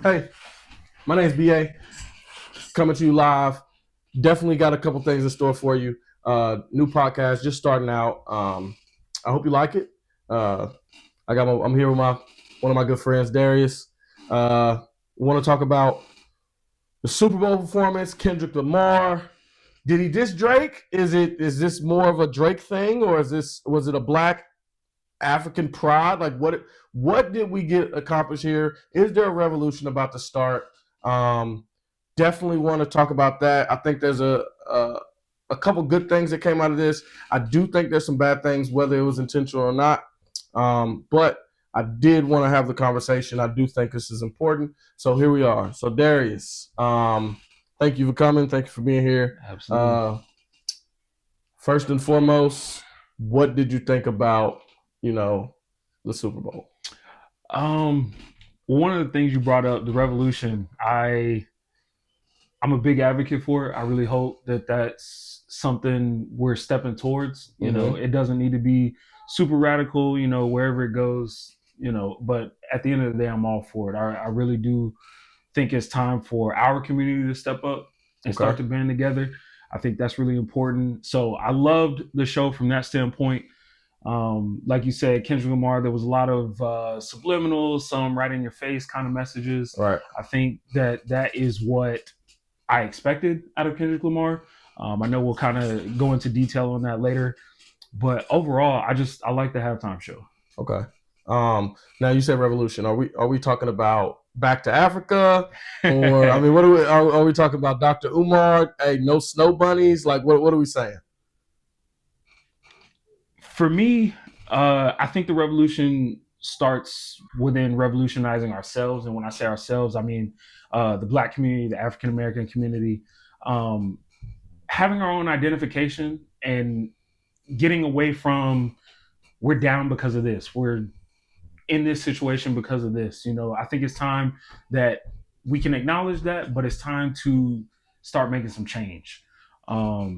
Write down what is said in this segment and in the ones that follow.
Hey, my name's BA, coming to you live. Definitely got a couple things in store for you. New podcast, just starting out. I hope you like it. I'm here with one of my good friends, Darrius. Want to talk about the Super Bowl performance, Kendrick Lamar. Did he diss Drake? Is this more of a Drake thing, or was it a Black African pride? Like what did we get accomplished here? Is there a revolution about to start? Definitely want to talk about that. I think there's a couple good things that came out of this. I do think there's some bad things, whether it was intentional or not. But I did want to have the conversation. I do think this is important. So here we are. So Darrius, thank you for coming. Thank you for being here. Absolutely. First and foremost, what did you think about the Super Bowl? One of the things you brought up, the revolution, I'm a big advocate for it. I really hope that that's something we're stepping towards. You know, it doesn't need to be super radical, wherever it goes, but at the end of the day, I'm all for it. I really do think it's time for our community to step up and start to band together. I think that's really important. So I loved the show from that standpoint. Like you said, Kendrick Lamar, there was a lot of subliminals, some right in your face kind of messages. Right. I think that is what I expected out of Kendrick Lamar. I know we'll kind of go into detail on that later, but overall, I like the halftime show. Okay. Now you said revolution. Are we talking about Back to Africa, or I mean, what are we talking about? Dr. Umar? Hey, no snow bunnies? Like what are we saying? For me, I think the revolution starts within revolutionizing ourselves, and when I say ourselves, I mean the Black community, the African American community, having our own identification and getting away from we're down because of this, we're in this situation because of this. I think it's time that we can acknowledge that, but it's time to start making some change. A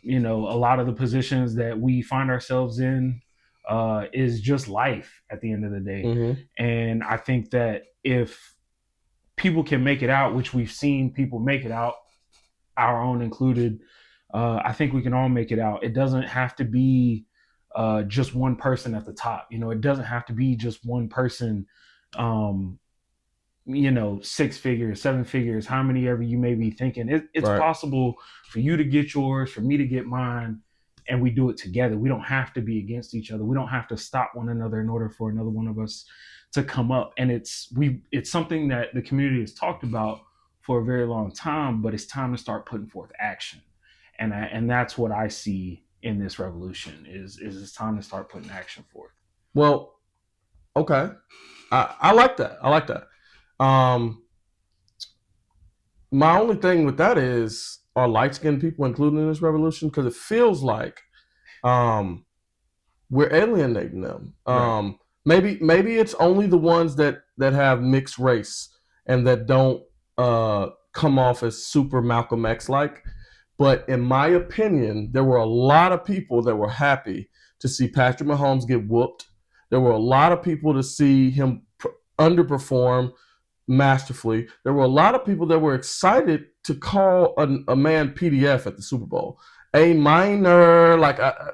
lot of the positions that we find ourselves in is just life at the end of the day. And I think that if people can make it out, which we've seen people make it out, our own included, I think we can all make it out. It doesn't have to be just one person at the top. It doesn't have to be just one person, 6 figures, 7 figures, how many ever you may be thinking. It's right. Possible for you to get yours, for me to get mine, and we do it together. We don't have to be against each other. We don't have to stop one another in order for another one of us to come up. And it's something that the community has talked about for a very long time, but it's time to start putting forth action. And that's what I see in this revolution is it's time to start putting action forth. Well, okay. I like that. My only thing with that is, are light-skinned people included in this revolution? Because it feels like we're alienating them. Right. Maybe it's only the ones that have mixed race and that don't come off as super Malcolm X-like. But in my opinion, there were a lot of people that were happy to see Patrick Mahomes get whooped. There were a lot of people to see him underperform masterfully. There were a lot of people that were excited to call a man PDF at the Super Bowl. A minor,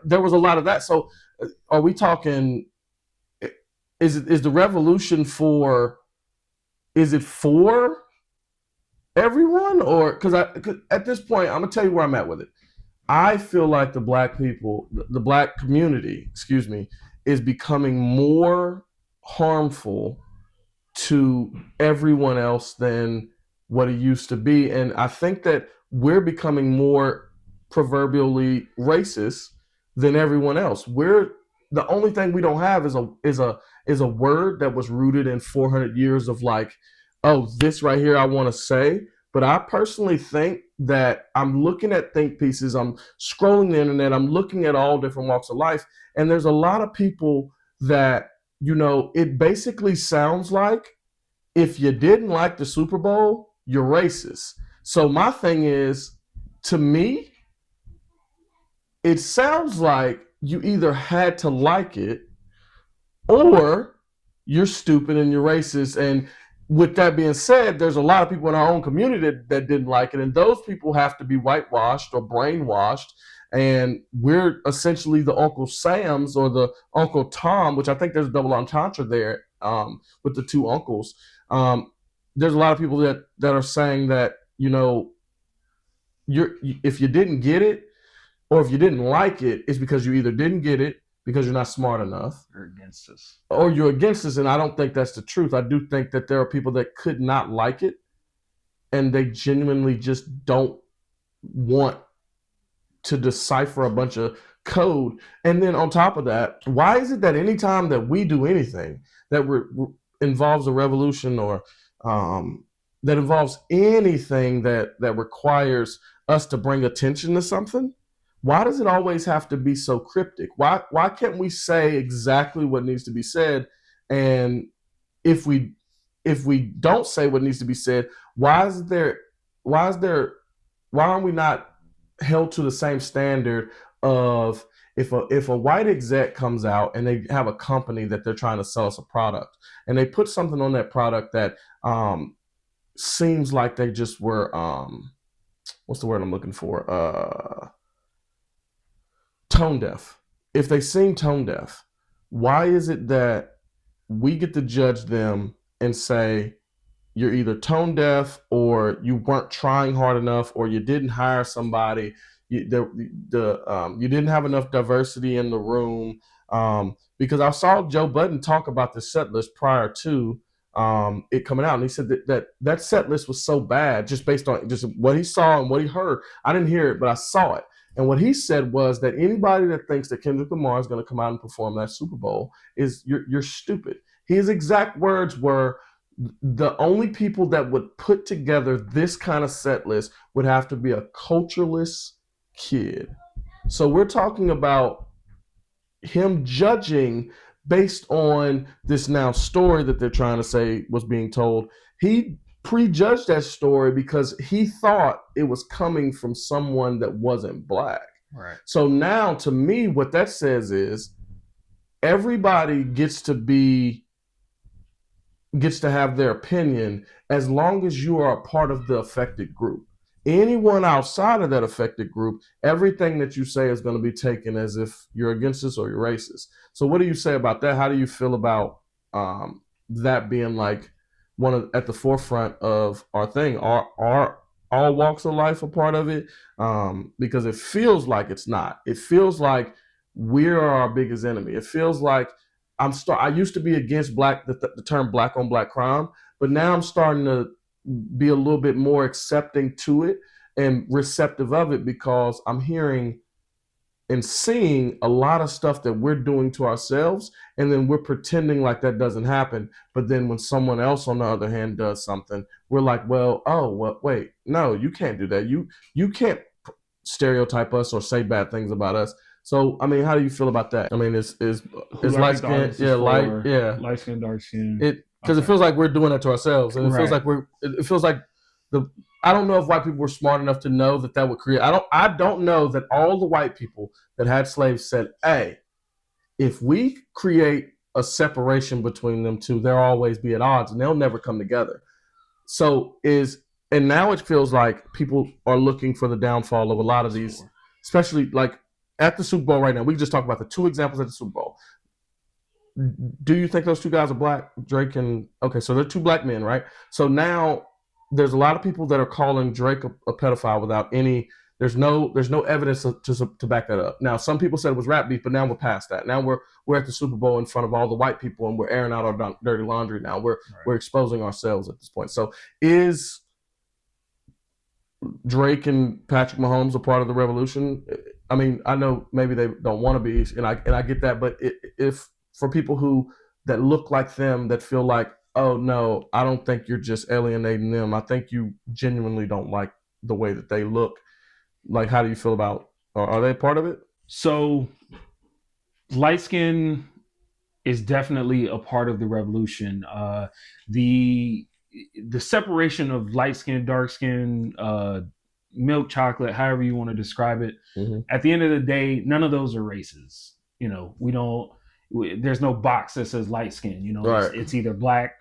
there was a lot of that. So are we talking, is the revolution for everyone? Or because at this point, I'm gonna tell you where I'm at with it. I feel like the Black community, is becoming more harmful to everyone else than what it used to be. And I think that we're becoming more proverbially racist than everyone else. The only thing we don't have is a word that was rooted in 400 years of this right here I want to say. But I personally think that I'm looking at think pieces, I'm scrolling the internet, I'm looking at all different walks of life, and there's a lot of people that, it basically sounds like if you didn't like the Super Bowl, you're racist. So my thing is, to me, it sounds like you either had to like it or you're stupid and you're racist. And with that being said, there's a lot of people in our own community that didn't like it, and those people have to be whitewashed or brainwashed. And we're essentially the Uncle Sam's or the Uncle Tom, which I think there's a double entendre there with the two uncles. There's a lot of people that are saying that, you know, if you didn't get it or if you didn't like it, it's because you either didn't get it because you're not smart enough, You're against us, or you're against us. And I don't think that's the truth. I do think that there are people that could not like it, and they genuinely just don't want to decipher a bunch of code. And then on top of that, why is it that anytime that we do anything that involves a revolution or that involves anything that requires us to bring attention to something, why does it always have to be so cryptic? Why can't we say exactly what needs to be said? And if we don't say what needs to be said, why aren't we not held to the same standard of if a white exec comes out and they have a company that they're trying to sell us a product and they put something on that product that seems like they just were what's the word I'm looking for? Tone deaf. If they seem tone deaf, why is it that we get to judge them and say you're either tone deaf or you weren't trying hard enough or you didn't hire somebody, you didn't have enough diversity in the room? Because I saw Joe Budden talk about the set list prior to it coming out, and he said that set list was so bad just based on just what he saw and what he heard. I didn't hear it, but I saw it. And what he said was that anybody that thinks that Kendrick Lamar is going to come out and perform that Super Bowl is you're stupid. His exact words were, the only people that would put together this kind of set list would have to be a cultureless kid. So we're talking about him judging based on this now story that they're trying to say was being told. He prejudged that story because he thought it was coming from someone that wasn't black. right? So now, to me, what that says is everybody gets to have their opinion as long as you are a part of the affected group. Anyone outside of that affected group, everything that you say is going to be taken as if you're against us or you're racist. So what do you say about that? How do you feel about that being like at the forefront of our thing? Are all walks of life a part of it? Because it feels like it's not. It feels like we're our biggest enemy. It feels like I used to be against the term black on black crime, but now I'm starting to be a little bit more accepting to it and receptive of it because I'm hearing and seeing a lot of stuff that we're doing to ourselves, and then we're pretending like that doesn't happen. But then when someone else, on the other hand, does something, we're like, well, wait, no, you can't do that. You can't stereotype us or say bad things about us. So, I mean, how do you feel about that? I mean, is light skin, light skin, dark skin. Because it feels like we're doing it to ourselves, and it feels like it feels like I don't know if white people were smart enough to know that would create. I don't know that all the white people that had slaves said, "Hey, if we create a separation between them two, they'll always be at odds, and they'll never come together." And now it feels like people are looking for the downfall of a lot of these, especially like at the Super Bowl right now. We just talked about the two examples at the Super Bowl. Do you think those two guys are black, Drake and so they're two black men, right? So now there's a lot of people that are calling Drake a pedophile without any. There's no evidence to back that up. Now, some people said it was rap beef, but now we're past that. Now we're at the Super Bowl in front of all the white people, and we're airing out our dirty laundry. Now we're exposing ourselves at this point. So is Drake and Patrick Mahomes a part of the revolution? I mean, I know maybe they don't want to be, and I get that, but if for people that look like them, that feel like, oh no, I don't think you're just alienating them. I think you genuinely don't like the way that they look. Like, how do you feel about? Are they part of it? So, light skin is definitely a part of the revolution. The separation of light skin, dark skin, milk chocolate, however you want to describe it. Mm-hmm. At the end of the day, none of those are races. You know, there's no box that says light skin. You know, right. It's either black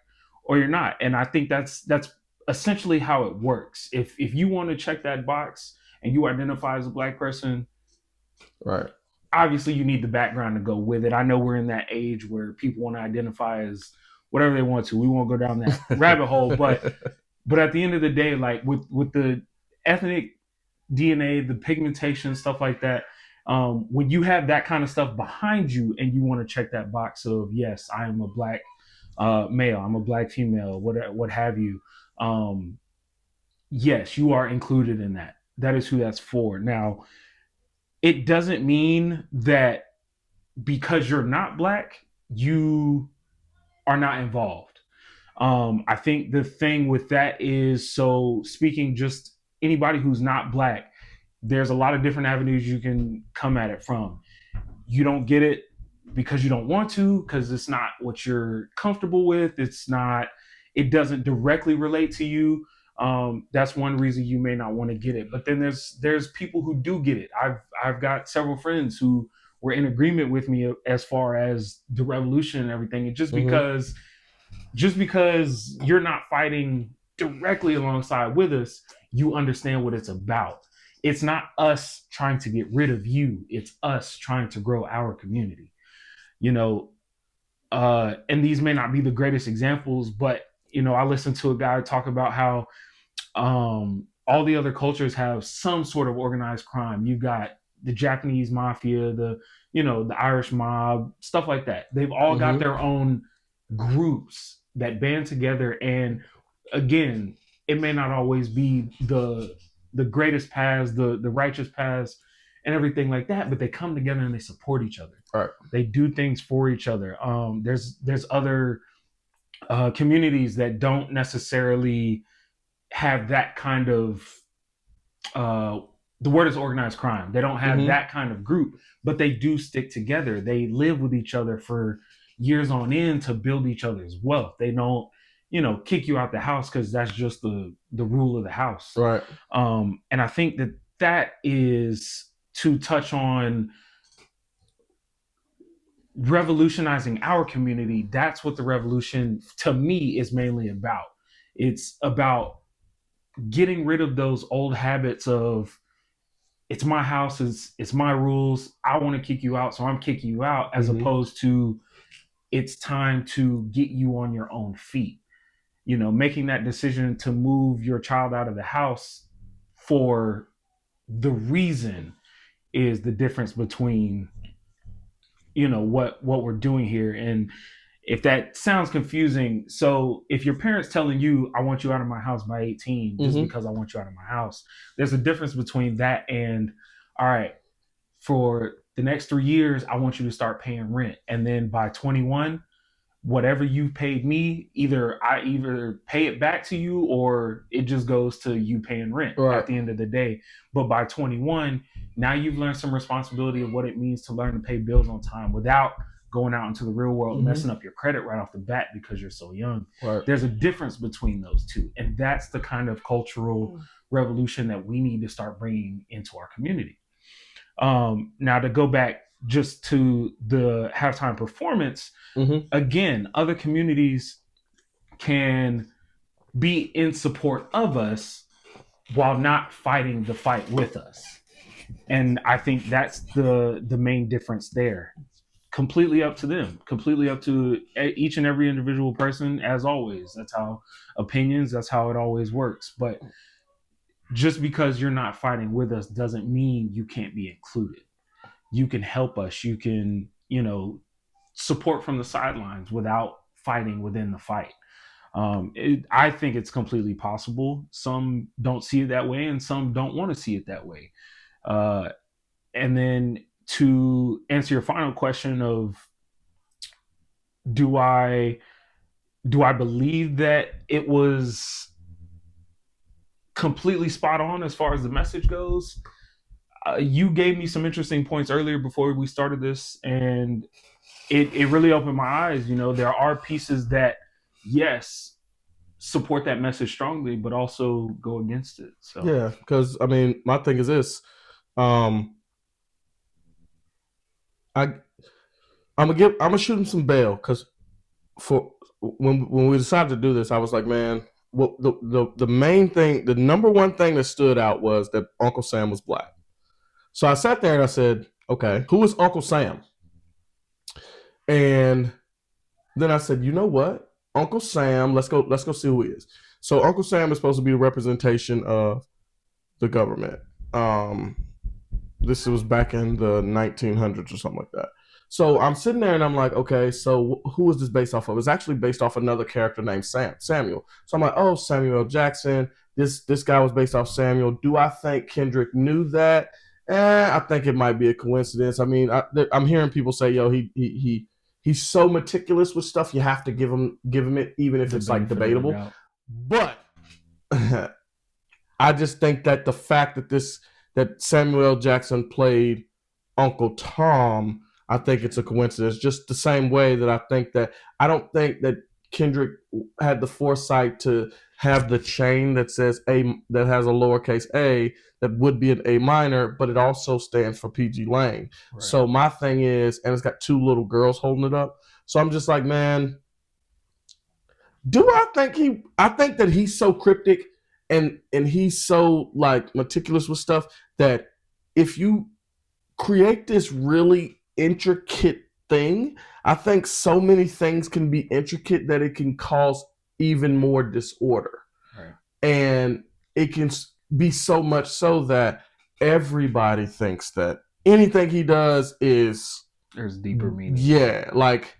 or you're not. And I think that's essentially how it works. If you want to check that box and you identify as a black person, Right. obviously you need the background to go with it. I know we're in that age where people want to identify as whatever they want to. We won't go down that rabbit hole, but at the end of the day, like with the ethnic DNA, the pigmentation, stuff like that, when you have that kind of stuff behind you and you want to check that box of, yes, I am a black male, I'm a black female, what have you, yes, you are included in that. That is who that's for. Now, it doesn't mean that because you're not black, you are not involved. I think the thing with that is, so speaking just anybody who's not black, there's a lot of different avenues you can come at it from. You don't get it because you don't want to, because it's not what you're comfortable with. It doesn't directly relate to you. That's one reason you may not want to get it. But then there's people who do get it. I've got several friends who were in agreement with me as far as the revolution and everything. And just because you're not fighting directly alongside with us, you understand what it's about. It's not us trying to get rid of you. It's us trying to grow our community. And these may not be the greatest examples, but I listened to a guy talk about how all the other cultures have some sort of organized crime. You've got the Japanese mafia, the Irish mob, stuff like that. They've all got their own groups that band together, and again, it may not always be the greatest paths, the righteous paths, and everything like that, but they come together and they support each other. Right. They do things for each other. There's other communities that don't necessarily have that kind of the word is organized crime. They don't have that kind of group, but they do stick together. They live with each other for years on end to build each other's wealth. They don't, kick you out the house because that's just the rule of the house. Right. And I think that is to touch on revolutionizing our community. That's what the revolution to me is mainly about. It's about getting rid of those old habits of, it's my house, it's my rules, I want to kick you out, so I'm kicking you out, as opposed to it's time to get you on your own feet. Making that decision to move your child out of the house for the reason is the difference between what we're doing here. And if that sounds confusing, so if your parents telling you, I want you out of my house by 18 just because I want you out of my house, there's a difference between that and, all right, for the next 3 years, I want you to start paying rent. And then by 21, whatever you paid me, I either pay it back to you or it just goes to you paying rent at the end of the day. But by 21, now you've learned some responsibility of what it means to learn to pay bills on time without going out into the real world, messing up your credit right off the bat because you're so young. Right. There's a difference between those two. And that's the kind of cultural revolution that we need to start bringing into our community. Now, to go back just to the halftime performance, again, other communities can be in support of us while not fighting the fight with us. And I think that's the main difference there. Completely up to them, completely up to each and every individual person, as always. That's how that's how it always works. But just because you're not fighting with us doesn't mean you can't be included. You can help us. You can, support from the sidelines without fighting within the fight. I think it's completely possible. Some don't see it that way and some don't want to see it that way. And then to answer your final question of, do I believe that it was completely spot on as far as the message goes? You gave me some interesting points earlier before we started this, and it really opened my eyes. There are pieces that, yes, support that message strongly, but also go against it. So yeah, because my thing is this. I'm gonna shoot him some bail because for when we decided to do this, I was like, man, what the main thing, the number one thing that stood out was that Uncle Sam was black. So I sat there and I said, okay, who is Uncle Sam? And then I said, you know what, Uncle Sam, let's go see who he is. So Uncle Sam is supposed to be the representation of the government. This was back in the 1900s or something like that. So I'm sitting there and I'm like, okay, so who is this based off of? It's actually based off another character named Samuel. So I'm like, oh, Samuel Jackson. This guy was based off Samuel. Do I think Kendrick knew that? I think it might be a coincidence. I mean, I'm hearing people say, yo, he's so meticulous with stuff. You have to give him it, even if it's like debatable. But I just think that the fact that Samuel Jackson played Uncle Tom, I think it's a coincidence. Just the same way that I don't think that Kendrick had the foresight to have the chain that says A, that has a lowercase a, that would be an A minor, but it also stands for PG Lang. Right. So my thing is, and it's got two little girls holding it up. So I'm just like, man, I think that he's so cryptic and he's so like meticulous with stuff that if you create this really intricate thing, I think so many things can be intricate that it can cause even more disorder. Right. And it can be so much so that everybody thinks that anything he does there's deeper meaning. Yeah, like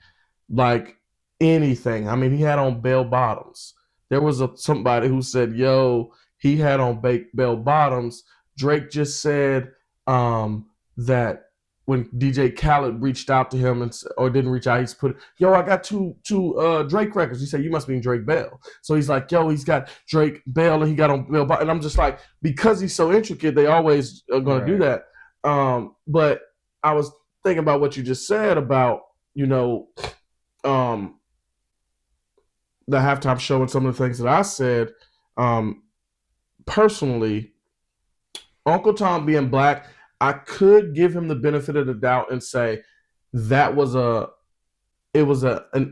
anything. I mean, he had on bell bottoms. There was somebody who said, yo, he had on bell bottoms. Drake just said that when DJ Khaled reached out to him or didn't reach out, he's put, yo, I got two Drake records. He said, you must mean Drake Bell. So he's like, yo, he's got Drake Bell and he got on Bell bottoms. And I'm just like, because he's so intricate, they always are going to do that. But I was thinking about what you just said about, the halftime show and some of the things that I said. Personally, Uncle Tom being black, I could give him the benefit of the doubt and say that was an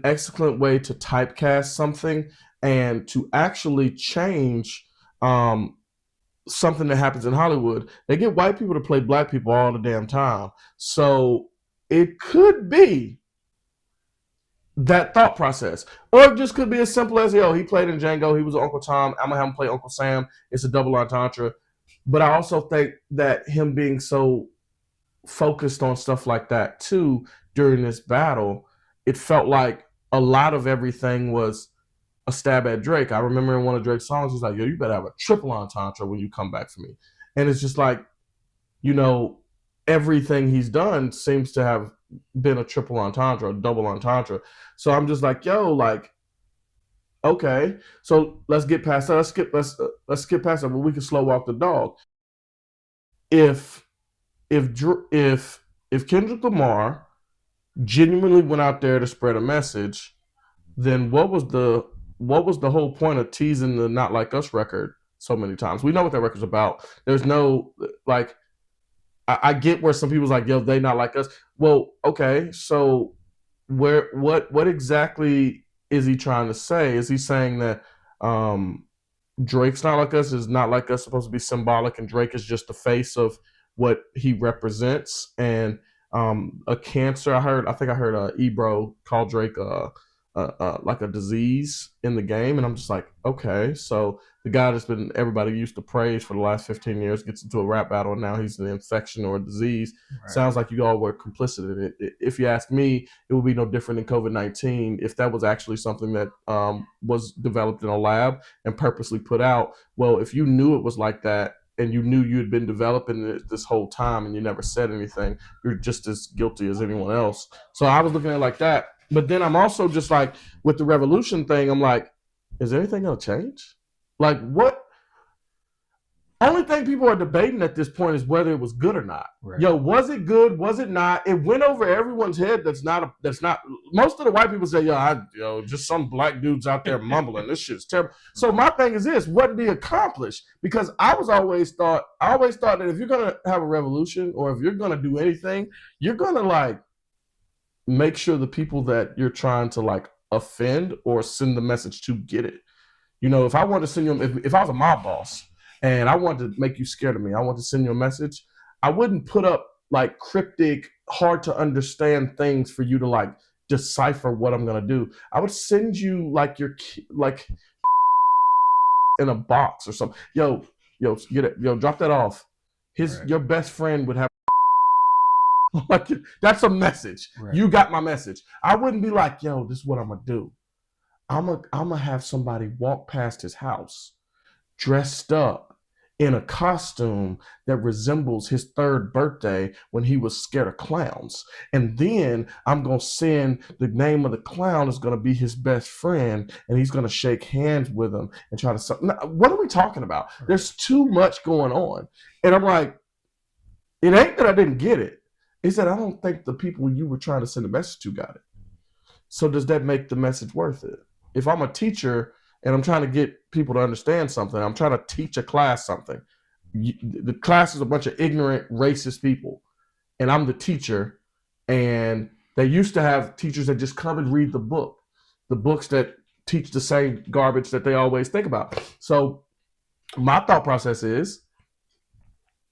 excellent way to typecast something and to actually change something that happens in Hollywood. They get white people to play black people all the damn time. So it could be that thought process. Or it just could be as simple as, he played in Django, he was Uncle Tom, I'm going to have him play Uncle Sam. It's a double entendre. But I also think that him being so focused on stuff like that, too, during this battle, it felt like a lot of everything was a stab at Drake. I remember in one of Drake's songs, he's like, yo, you better have a triple entendre when you come back for me. And it's just like, everything he's done seems to have been a triple entendre, a double entendre. So I'm just like, yo, like, okay, so let's get past that. Let's skip past that, but we can slow walk the dog. If Kendrick Lamar genuinely went out there to spread a message, then what was the whole point of teasing the Not Like Us record so many times? We know what that record's about. There's no, like, I get where some people's like, yo, they not like us. Well, okay, so what exactly is he trying to say? Is he saying that Drake's Not Like Us is Not Like Us supposed to be symbolic and Drake is just the face of what he represents? And a cancer, I think I heard Ebro call Drake like a disease in the game, and I'm just like, okay, so the guy that's been everybody used to praise for the last 15 years gets into a rap battle, and now he's an infection or a disease. Right. Sounds like you all were complicit in it. If you ask me, it would be no different than COVID-19 if that was actually something that was developed in a lab and purposely put out. Well, if you knew it was like that and you knew you had been developing it this whole time and you never said anything, you're just as guilty as anyone else. So I was looking at it like that. But then I'm also just like, with the revolution thing, I'm like, is anything going to change? Like, what? Only thing people are debating at this point is whether it was good or not. Right. Yo, was it good? Was it not? It went over everyone's head. That's not. Most of the white people say, yo, just some black dudes out there mumbling. This shit's terrible. So my thing is this: what did he accomplish? Because I always thought that if you're gonna have a revolution or if you're gonna do anything, you're gonna like make sure the people that you're trying to like offend or send the message to get it. You know, if I wanted to send you, if I was a mob boss and I wanted to make you scared of me, I want to send you a message, I wouldn't put up like cryptic, hard to understand things for you to like decipher what I'm gonna do. I would send you like like in a box or something. Yo, get it, drop that off. Your best friend would have like that's a message. Right. You got my message. I wouldn't be like, yo, this is what I'm gonna do. I'm gonna have somebody walk past his house dressed up in a costume that resembles his 3rd birthday when he was scared of clowns. And then I'm going to send the name of the clown is going to be his best friend, and he's going to shake hands with him and try to... Now, what are we talking about? There's too much going on. And I'm like, it ain't that I didn't get it. It's that I don't think the people you were trying to send a message to got it. So does that make the message worth it? If I'm a teacher and I'm trying to get people to understand something, I'm trying to teach a class something. The class is a bunch of ignorant, racist people, and I'm the teacher, and they used to have teachers that just come and read the books that teach the same garbage that they always think about. So my thought process is,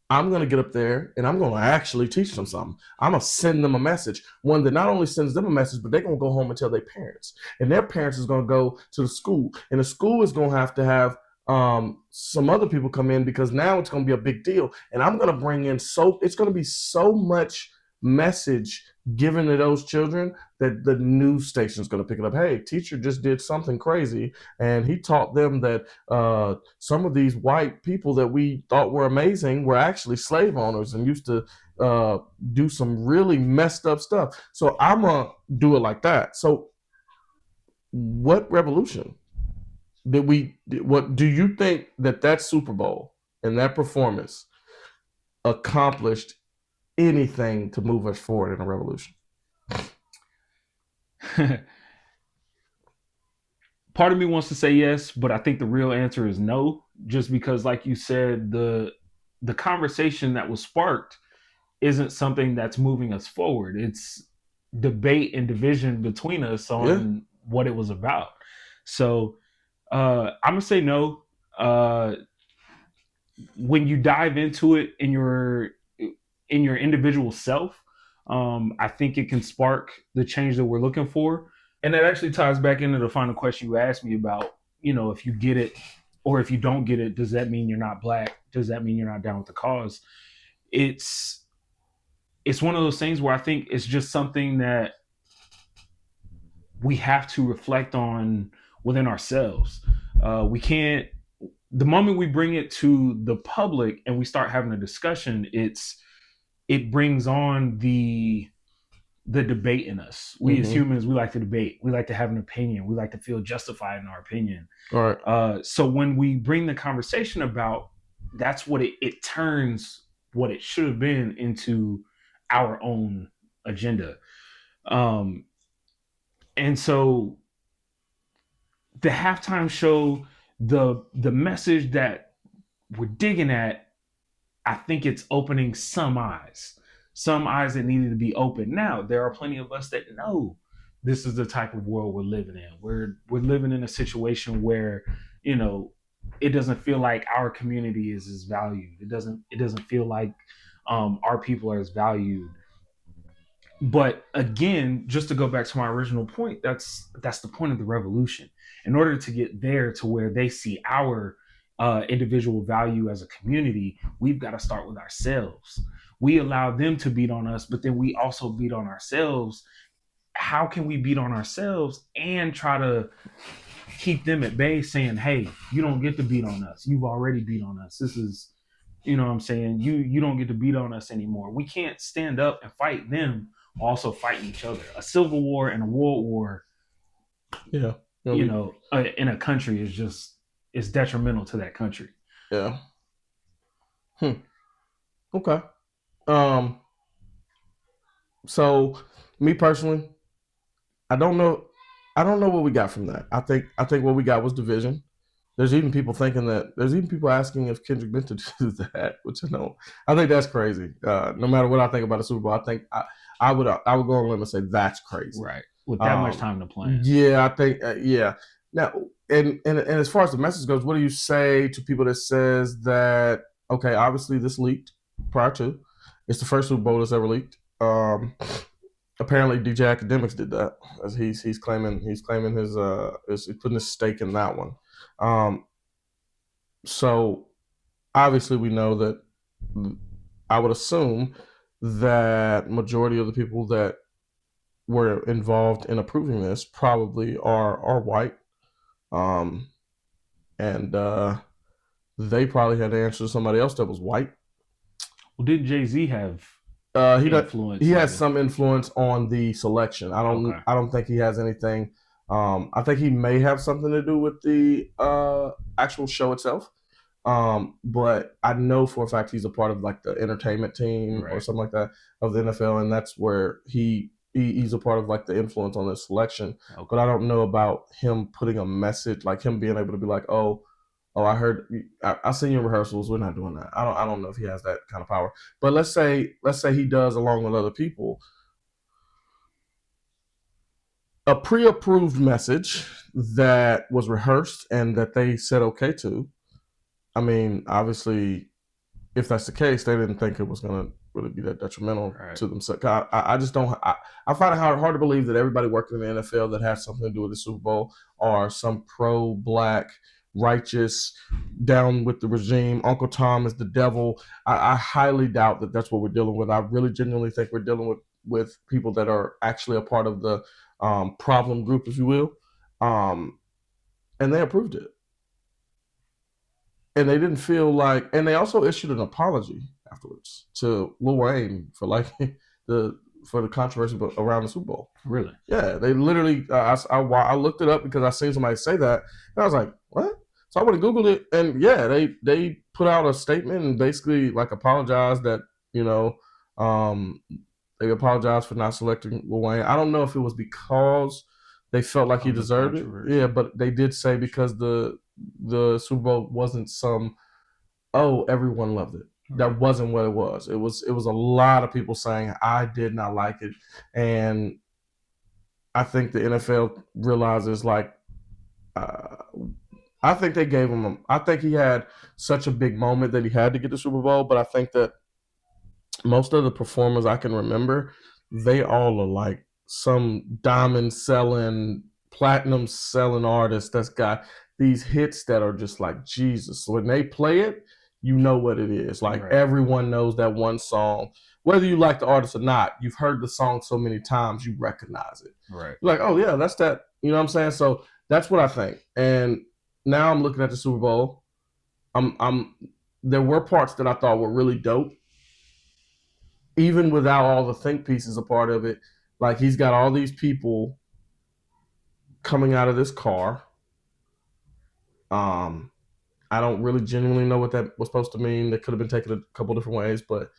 I'm going to get up there and I'm going to actually teach them something. I'm going to send them a message. One that not only sends them a message, but they're going to go home and tell their parents. And their parents is going to go to the school. And the school is going to have some other people come in, because now it's going to be a big deal. And I'm going to bring in it's going to be so much message given to those children that the news station is going to pick it up. Hey, teacher just did something crazy, and he taught them that some of these white people that we thought were amazing were actually slave owners and used to do some really messed up stuff. So I'm going to do it like that. So what revolution what do you think that Super Bowl and that performance accomplished anything to move us forward in a revolution? Part of me wants to say yes, but I think the real answer is no, just because, like you said, the conversation that was sparked isn't something that's moving us forward. It's debate and division between us on what it was about. So I'm gonna say no. When you dive into it in your individual self, I think it can spark the change that we're looking for. And that actually ties back into the final question you asked me about, if you get it or if you don't get it, does that mean you're not Black? Does that mean you're not down with the cause? It's one of those things where I think it's just something that we have to reflect on within ourselves. We can't, the moment we bring it to the public and we start having a discussion, it brings on the debate in us. We as humans, we like to debate. We like to have an opinion. We like to feel justified in our opinion. All right. So when we bring the conversation about, that's what it turns what it should have been into our own agenda. And so the halftime show, the message that we're digging at, I think it's opening some eyes that needed to be opened. Now, there are plenty of us that know this is the type of world we're living in. We're living in a situation where, it doesn't feel like our community is as valued. It doesn't feel like our people are as valued. But again, just to go back to my original point, that's the point of the revolution. In order to get there to where they see our individual value as a community, we've got to start with ourselves. We allow them to beat on us, but then we also beat on ourselves. How can we beat on ourselves and try to keep them at bay, saying, hey, you don't get to beat on us. You've already beat on us. This is, what I'm saying? You don't get to beat on us anymore. We can't stand up and fight them, also fighting each other. A civil war and a world war, in a country is detrimental to that country. Yeah. Okay. So me personally, I don't know what we got from that. I think what we got was division. There's even people asking if Kendrick meant to do that, which I think that's crazy. No matter what I think about the Super Bowl, I think I would go on a limb and say that's crazy. Right. with that much time to plan. Yeah, I think yeah. Now, and as far as the message goes, what do you say to people that says that okay, obviously this leaked prior to, it's the first Super Bowl that's ever leaked. Apparently DJ Academics did that, as he's claiming he's putting his stake in that one. So obviously we know that I would assume that majority of the people that were involved in approving this probably are white, and they probably had to answer to somebody else that was white. Well, did Jay-Z have influence? He has some influence on the selection. I don't think he has anything. I think he may have something to do with the actual show itself. But I know for a fact he's a part of like the entertainment team or something like that of the NFL, and that's where he's a part of like the influence on the selection. Okay. But I don't know about him putting a message, like him being able to be like, oh, I heard, I seen you in rehearsals. We're not doing that. I don't know if he has that kind of power. But let's say he does, along with other people, a pre-approved message that was rehearsed and that they said okay to. I mean, obviously, if that's the case, they didn't think it was going to really be that detrimental to themselves. I just don't. I find it hard to believe that everybody working in the NFL that has something to do with the Super Bowl are some pro-black, righteous, down with the regime. Uncle Tom is the devil. I highly doubt that that's what we're dealing with. I really genuinely think we're dealing with people that are actually a part of the problem group, if you will, and they approved it. And they didn't feel like, and they also issued an apology afterwards to Lil Wayne for like for the controversy around the Super Bowl. Really? Yeah, they literally. I looked it up because I seen somebody say that, and I was like, what? So I went and Googled it, and yeah, they put out a statement and basically like apologized that they apologized for not selecting Lil Wayne. I don't know if it was because they felt like he deserved it. Yeah, but they did say because the Super Bowl wasn't everyone loved it. That wasn't what it was. It was a lot of people saying I did not like it, and I think the NFL realizes like I think they gave him. I think he had such a big moment that he had to get the Super Bowl, but I think that most of the performers I can remember, they all are like some diamond selling, platinum selling artist that's got these hits that are just like Jesus. So when they play it, you know what it is. Like everyone knows that one song. Whether you like the artist or not, you've heard the song so many times, you recognize it. Right. You're like, oh yeah, that's that. You know what I'm saying? So that's what I think. And now I'm looking at the Super Bowl. There were parts that I thought were really dope. Even without all the think pieces a part of it, like he's got all these people coming out of this car. I don't really genuinely know what that was supposed to mean. That could have been taken a couple different ways, but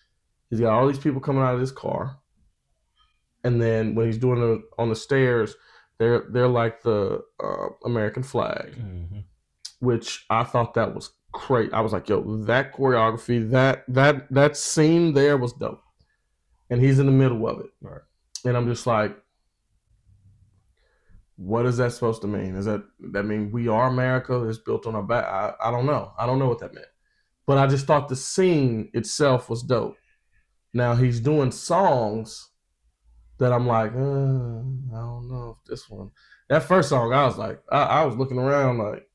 he's got all these people coming out of this car. And then when he's doing it on the stairs, they're like the American flag, which I thought that was great. I was like, yo, that choreography, that scene there was dope. And he's in the middle of it. Right. And I'm just like, what is that supposed to mean? Does that mean we are America? It's built on our back? I don't know. I don't know what that meant. But I just thought the scene itself was dope. Now he's doing songs that I'm like, I don't know if this one. That first song, I was like, I was looking around like,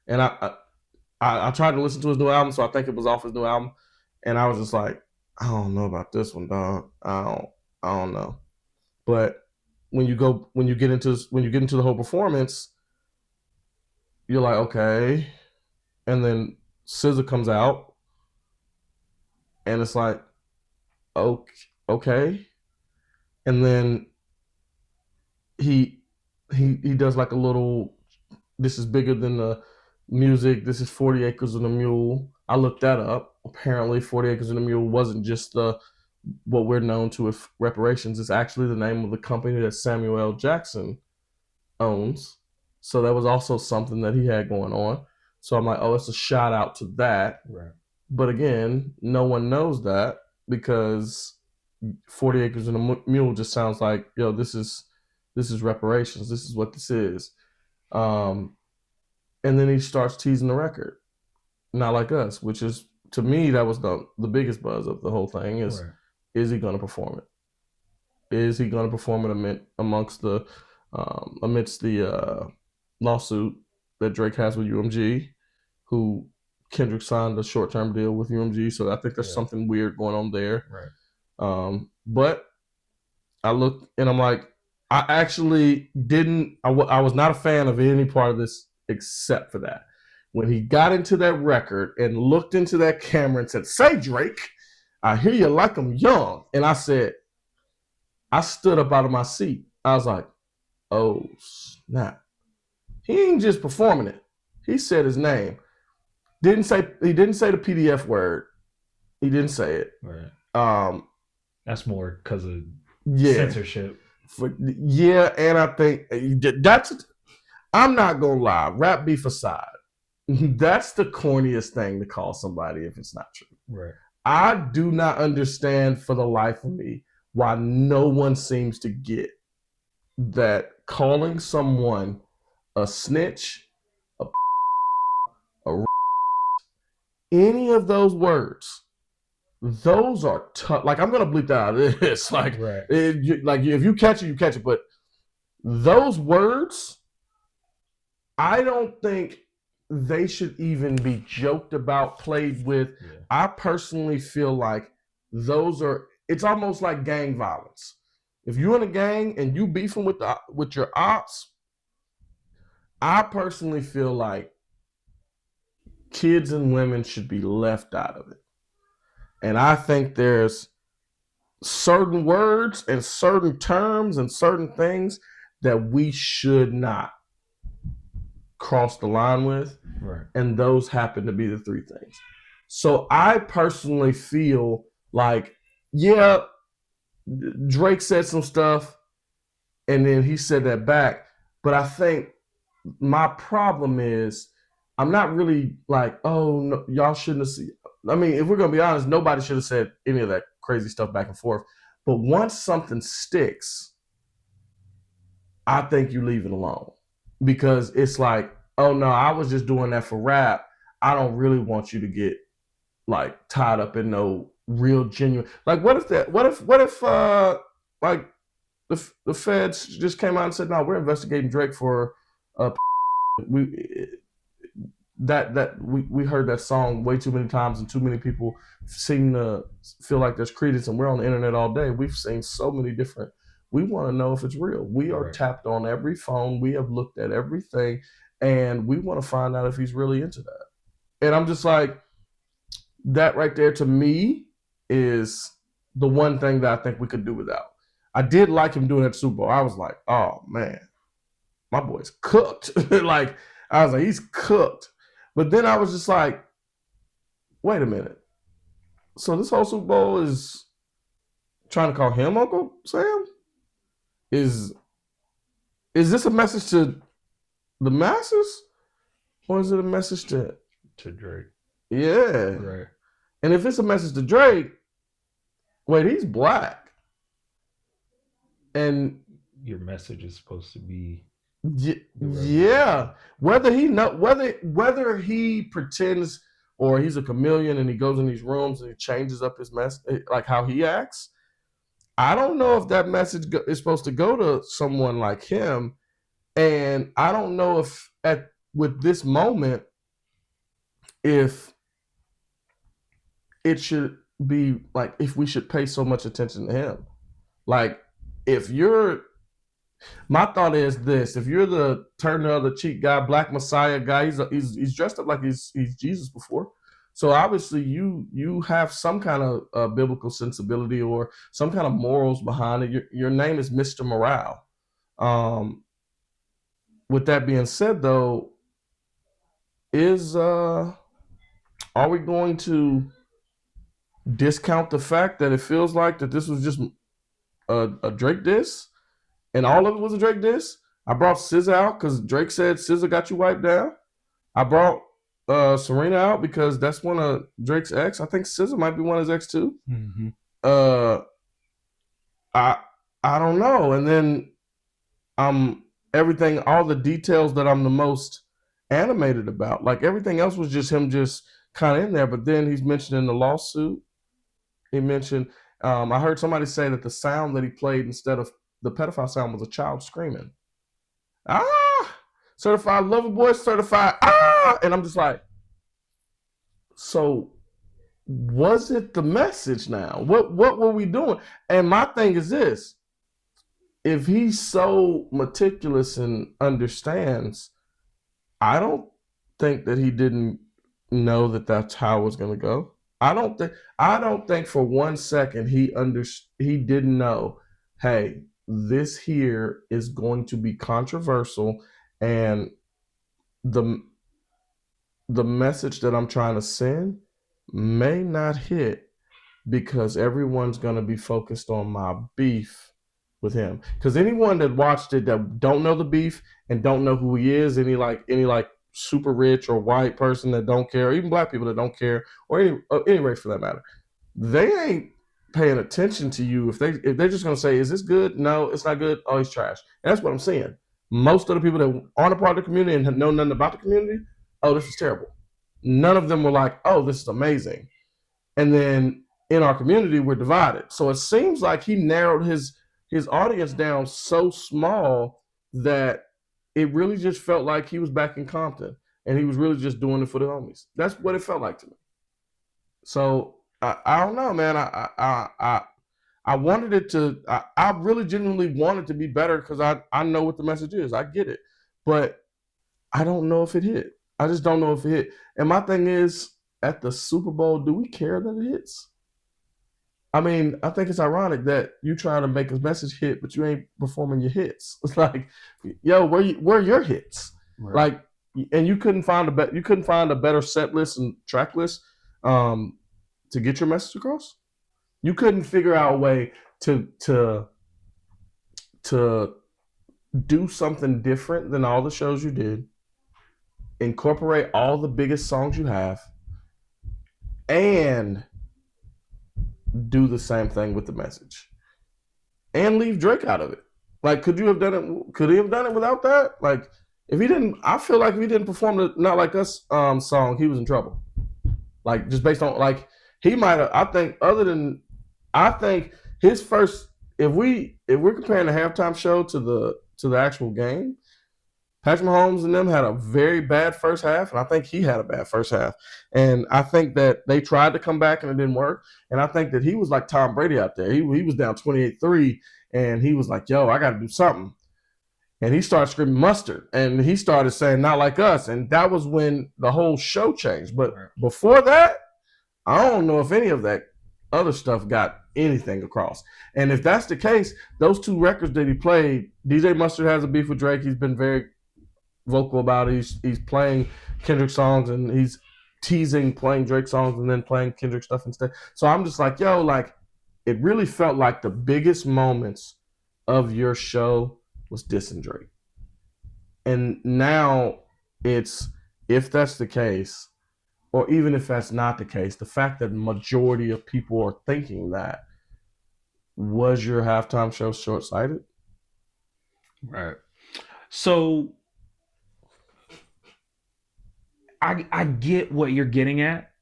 and I tried to listen to his new album, so I think it was off his new album, and I was just like, I don't know about this one, dog. I don't know. But when you get into the whole performance, you're like, okay. And then SZA comes out, and it's like, okay. And then he does like a little, this is bigger than the music. This is 40 Acres and a Mule. I looked that up. Apparently 40 Acres and a Mule wasn't just what we're known to as reparations. It's actually the name of the company that Samuel L. Jackson owns. So that was also something that he had going on. So I'm like, oh, it's a shout out to that. Right. But again, no one knows that because 40 Acres and a Mule just sounds like, yo, this is reparations. This is what this is. And then he starts teasing the record. Not Like Us, which is, to me, that was the biggest buzz of the whole thing is, Right. Is he going to perform it? Is he going to perform it amidst the lawsuit that Drake has with UMG, who Kendrick signed a short-term deal with UMG, so I think there's something weird going on there. Right. But I look and I'm like, I actually didn't. I was not a fan of any part of this except for that. When he got into that record and looked into that camera and said, "Say Drake, I hear you like I'm young," and I said, I stood up out of my seat. I was like, "Oh snap! He ain't just performing it. He said his name. He didn't say the PDF word. He didn't say it. Right. That's more because of censorship. And I think that's. I'm not gonna lie. Rap beef aside, that's the corniest thing to call somebody if it's not true. Right. I do not understand for the life of me why no one seems to get that calling someone a snitch, any of those words, those are tough. Like, I'm gonna bleep that out of this. Like, right. If you catch it, you catch it. But those words, I don't think they should even be joked about, played with. Yeah. I personally feel like it's almost like gang violence. If you're in a gang and you beefing with your ops, I personally feel like kids and women should be left out of it. And I think there's certain words and certain terms and certain things that we should not cross the line with. Right. And those happen to be the three things. So I personally feel like, yeah, Drake said some stuff and then he said that back. But I think my problem is I'm not really like, oh, no, y'all shouldn't have seen. I mean, if we're going to be honest, nobody should have said any of that crazy stuff back and forth. But once something sticks, I think you leave it alone. Because it's like, oh, no, I was just doing that for rap. I don't really want you to get, like, tied up in no real genuine. Like, what if like, the feds just came out and said, no, we're investigating Drake for we heard that song way too many times and too many people seem to feel like there's credence, and we're on the internet all day. We've seen so many different. We want to know if it's real. We are tapped on every phone. We have looked at everything, and we want to find out if he's really into that. And I'm just like, that right there to me is the one thing that I think we could do without. I did like him doing that Super Bowl. I was like, oh man, my boy's cooked. Like, I was like, he's cooked. But then I was just like, wait a minute. So this whole Super Bowl is trying to call him Uncle Sam? Is this a message to the masses? Or is it a message to Drake? Yeah. Right. And if it's a message to Drake, wait, he's black. And your message is supposed to be yeah. Whether he pretends or he's a chameleon and he goes in these rooms and he changes up his message, like how he acts, I don't know if that message is supposed to go to someone like him. And I don't know if with this moment, if it should be like, if we should pay so much attention to him. Like, my thought is this: if you're the turn the other cheek guy, Black Messiah guy, he's dressed up like he's Jesus before. So obviously you have some kind of biblical sensibility or some kind of morals behind it. Your name is Mr. Morale. With that being said, though, are we going to discount the fact that it feels like that this was just a Drake diss? And all of it was a Drake diss. I brought SZA out because Drake said SZA got you wiped down. I brought Serena out because that's one of Drake's ex. I think SZA might be one of his ex too. Mm-hmm. I I don't know. And then everything, all the details that I'm the most animated about, like everything else was just him just kind of in there. But then he's mentioning the lawsuit. He mentioned, I heard somebody say that the sound that he played instead of the pedophile sound was a child screaming. Ah, certified lover boy, certified, ah. And I'm just like, so was it the message now? What were we doing? And my thing is this: if he's so meticulous and understands, I don't think that he didn't know that that's how it was going to go. I don't think for 1 second he didn't know, hey, this here is going to be controversial, and the the message that I'm trying to send may not hit because everyone's going to be focused on my beef with him. Because anyone that watched it that don't know the beef and don't know who he is, any super rich or white person that don't care, or even black people that don't care, or any race for that matter, they ain't paying attention to you if they're just going to say, is this good? No, it's not good. Oh, he's trash. And that's what I'm saying. Most of the people that aren't a part of the community and know nothing about the community, oh, this is terrible. None of them were like, oh, this is amazing. And then in our community, we're divided. So it seems like he narrowed his audience down so small that it really just felt like he was back in Compton and he was really just doing it for the homies. That's what it felt like to me. So I don't know, man. I wanted it to. I really genuinely wanted to be better because I know what the message is. I get it, but I don't know if it hit. I just don't know if it hit. And my thing is, at the Super Bowl, do we care that it hits? I mean, I think it's ironic that you try to make a message hit, but you ain't performing your hits. It's like, yo, where are your hits? Right. Like, and you couldn't find a better set list and track list to get your message across. You couldn't figure out a way to do something different than all the shows you did, incorporate all the biggest songs you have, and do the same thing with the message and leave Drake out of it. Like, could you have done it? Could he have done it without that? Like, if he didn't, I feel like if he didn't perform the Not Like Us song, he was in trouble. Like, just based on, like, he might have, I think his first, if we're comparing the halftime show to the actual game, Patrick Mahomes and them had a very bad first half, and I think he had a bad first half. And I think that they tried to come back and it didn't work. And I think that he was like Tom Brady out there. He was down 28-3, and he was like, yo, I got to do something. And he started screaming mustard, and he started saying Not Like Us, and that was when the whole show changed. But before that, I don't know if any of that other stuff got anything across. And if that's the case, those two records that he played, DJ Mustard has a beef with Drake. He's been very vocal about it. He's playing Kendrick songs, and he's teasing playing Drake songs and then playing Kendrick stuff instead. So I'm just like, yo, like, it really felt like the biggest moments of your show was dissing Drake. And now it's, if that's the case, or even if that's not the case, the fact that the majority of people are thinking that, was your halftime show short-sighted? Right. So I get what you're getting at.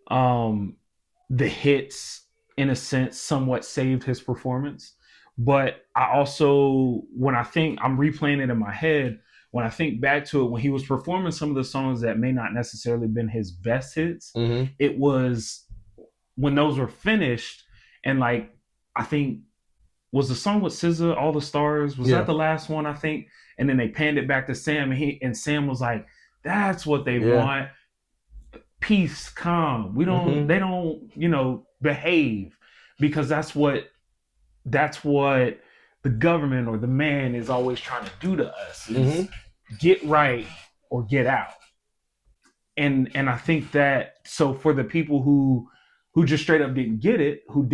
The hits, in a sense, somewhat saved his performance. But I also, when I think, I'm replaying it in my head, when I think back to it, when he was performing some of the songs that may not necessarily been his best hits, it was when those were finished, and like, I think, was the song with SZA, All the Stars, was that the last one, I think? And then they panned it back to Sam, and Sam was like, that's what they want. Peace, calm. We don't, they don't, behave, because that's what the government or the man is always trying to do to us, is get right or get out. And I think that, so for the people who just straight up didn't get it, who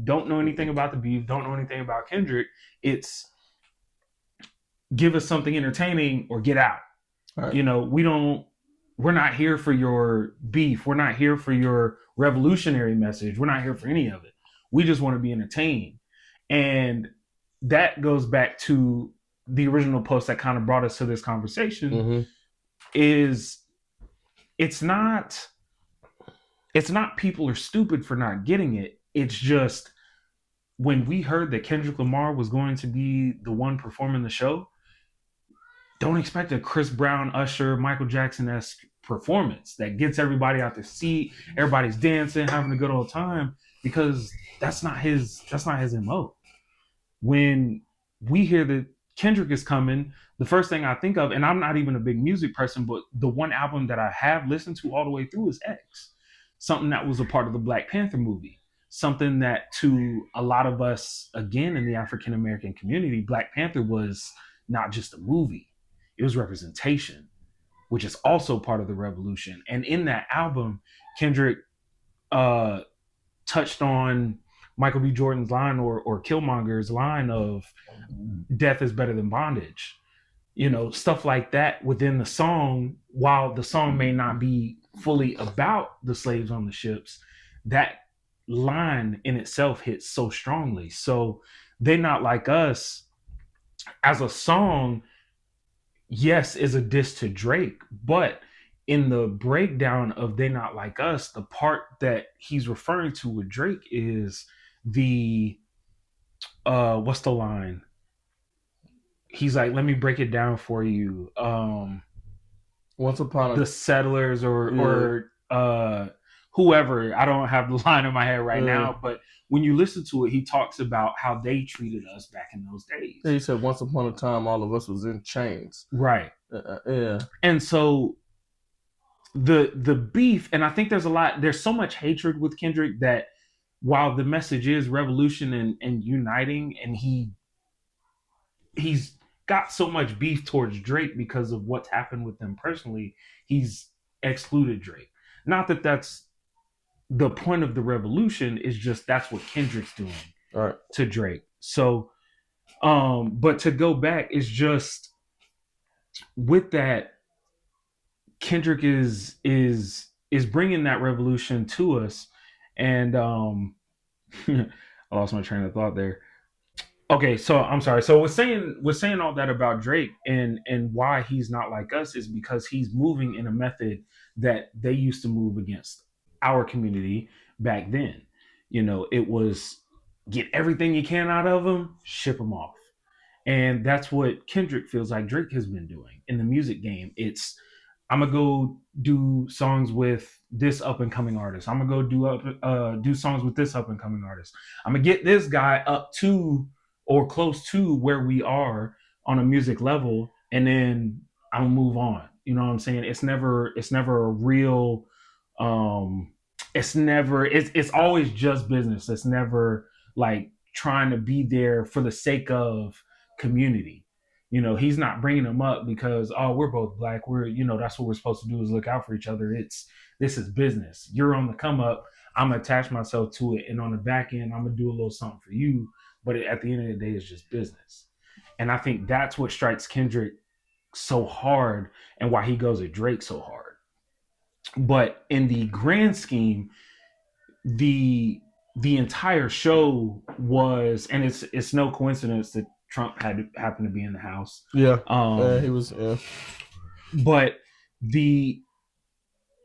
don't know anything about the beef, don't know anything about Kendrick, it's give us something entertaining or get out. Right. We're not here for your beef. We're not here for your revolutionary message. We're not here for any of it. We just want to be entertained. And that goes back to the original post that kind of brought us to this conversation. Mm-hmm. Is it's not people are stupid for not getting it. It's just when we heard that Kendrick Lamar was going to be the one performing the show, don't expect a Chris Brown, Usher, Michael Jackson-esque performance that gets everybody out their seat, everybody's dancing, having a good old time, because that's not his MO. When we hear that Kendrick is coming, the first thing I think of, and I'm not even a big music person, but the one album that I have listened to all the way through is X. Something that was a part of the Black Panther movie. Something that to a lot of us, again, in the African American community, Black Panther was not just a movie. It was representation, which is also part of the revolution. And in that album, Kendrick touched on Michael B. Jordan's line or Killmonger's line of death is better than bondage. You know, stuff like that within the song, while the song may not be fully about the slaves on the ships, that line in itself hits so strongly. So They Not Like Us as a song, yes, is a diss to Drake, but in the breakdown of They Not Like Us, the part that he's referring to with Drake is the what's the line? He's like, let me break it down for you. Once upon The settlers or whoever, I don't have the line in my head right now, but when you listen to it, he talks about how they treated us back in those days. He said, once upon a time, all of us was in chains. Right. Yeah. And so the beef, and I think there's so much hatred with Kendrick that while the message is revolution and uniting, and he's got so much beef towards Drake because of what's happened with them personally, he's excluded Drake. Not that that's the point of the revolution, is just that's what Kendrick's doing to Drake. So but to go back, is just with that, Kendrick is bringing that revolution to us. And I lost my train of thought there. Okay, so I'm sorry. So we're saying all that about Drake and why he's not like us is because he's moving in a method that they used to move against our community back then. You know, it was get everything you can out of them, ship them off. And that's what Kendrick feels like Drake has been doing in the music game. It's, I'm gonna go do songs with this up and coming artist. I'm gonna go do songs with this up and coming artist. I'm gonna get this guy up to or close to where we are on a music level, and then I'm gonna move on. You know what I'm saying? It's never a real. It's always just business. It's never like trying to be there for the sake of community. You know, he's not bringing them up because, oh, we're both black. We're, you know, that's what we're supposed to do is look out for each other. This is business. You're on the come up. I'm going to attach myself to it. And on the back end, I'm going to do a little something for you. But at the end of the day, it's just business. And I think that's what strikes Kendrick so hard and why he goes at Drake so hard. But in the grand scheme, the entire show was, and it's no coincidence that Trump happened to be in the house. Yeah. He was. Yeah. But the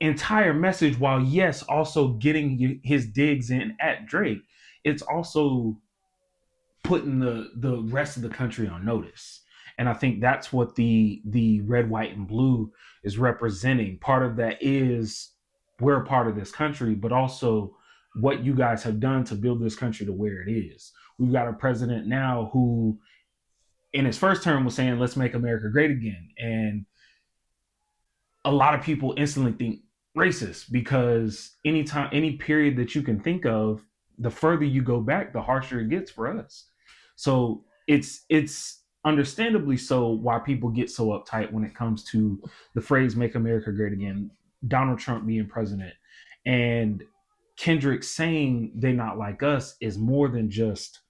entire message, while yes, also getting his digs in at Drake, it's also putting the rest of the country on notice. And I think that's what the red, white, and blue is representing. Part of that is we're a part of this country, but also what you guys have done to build this country to where it is. We've got a president now who, in his first term, was saying, let's make America great again. And a lot of people instantly think racist because any period that you can think of, the further you go back, the harsher it gets for us. So it's understandably so why people get so uptight when it comes to the phrase make America great again, Donald Trump being president, and Kendrick saying they not like us is more than just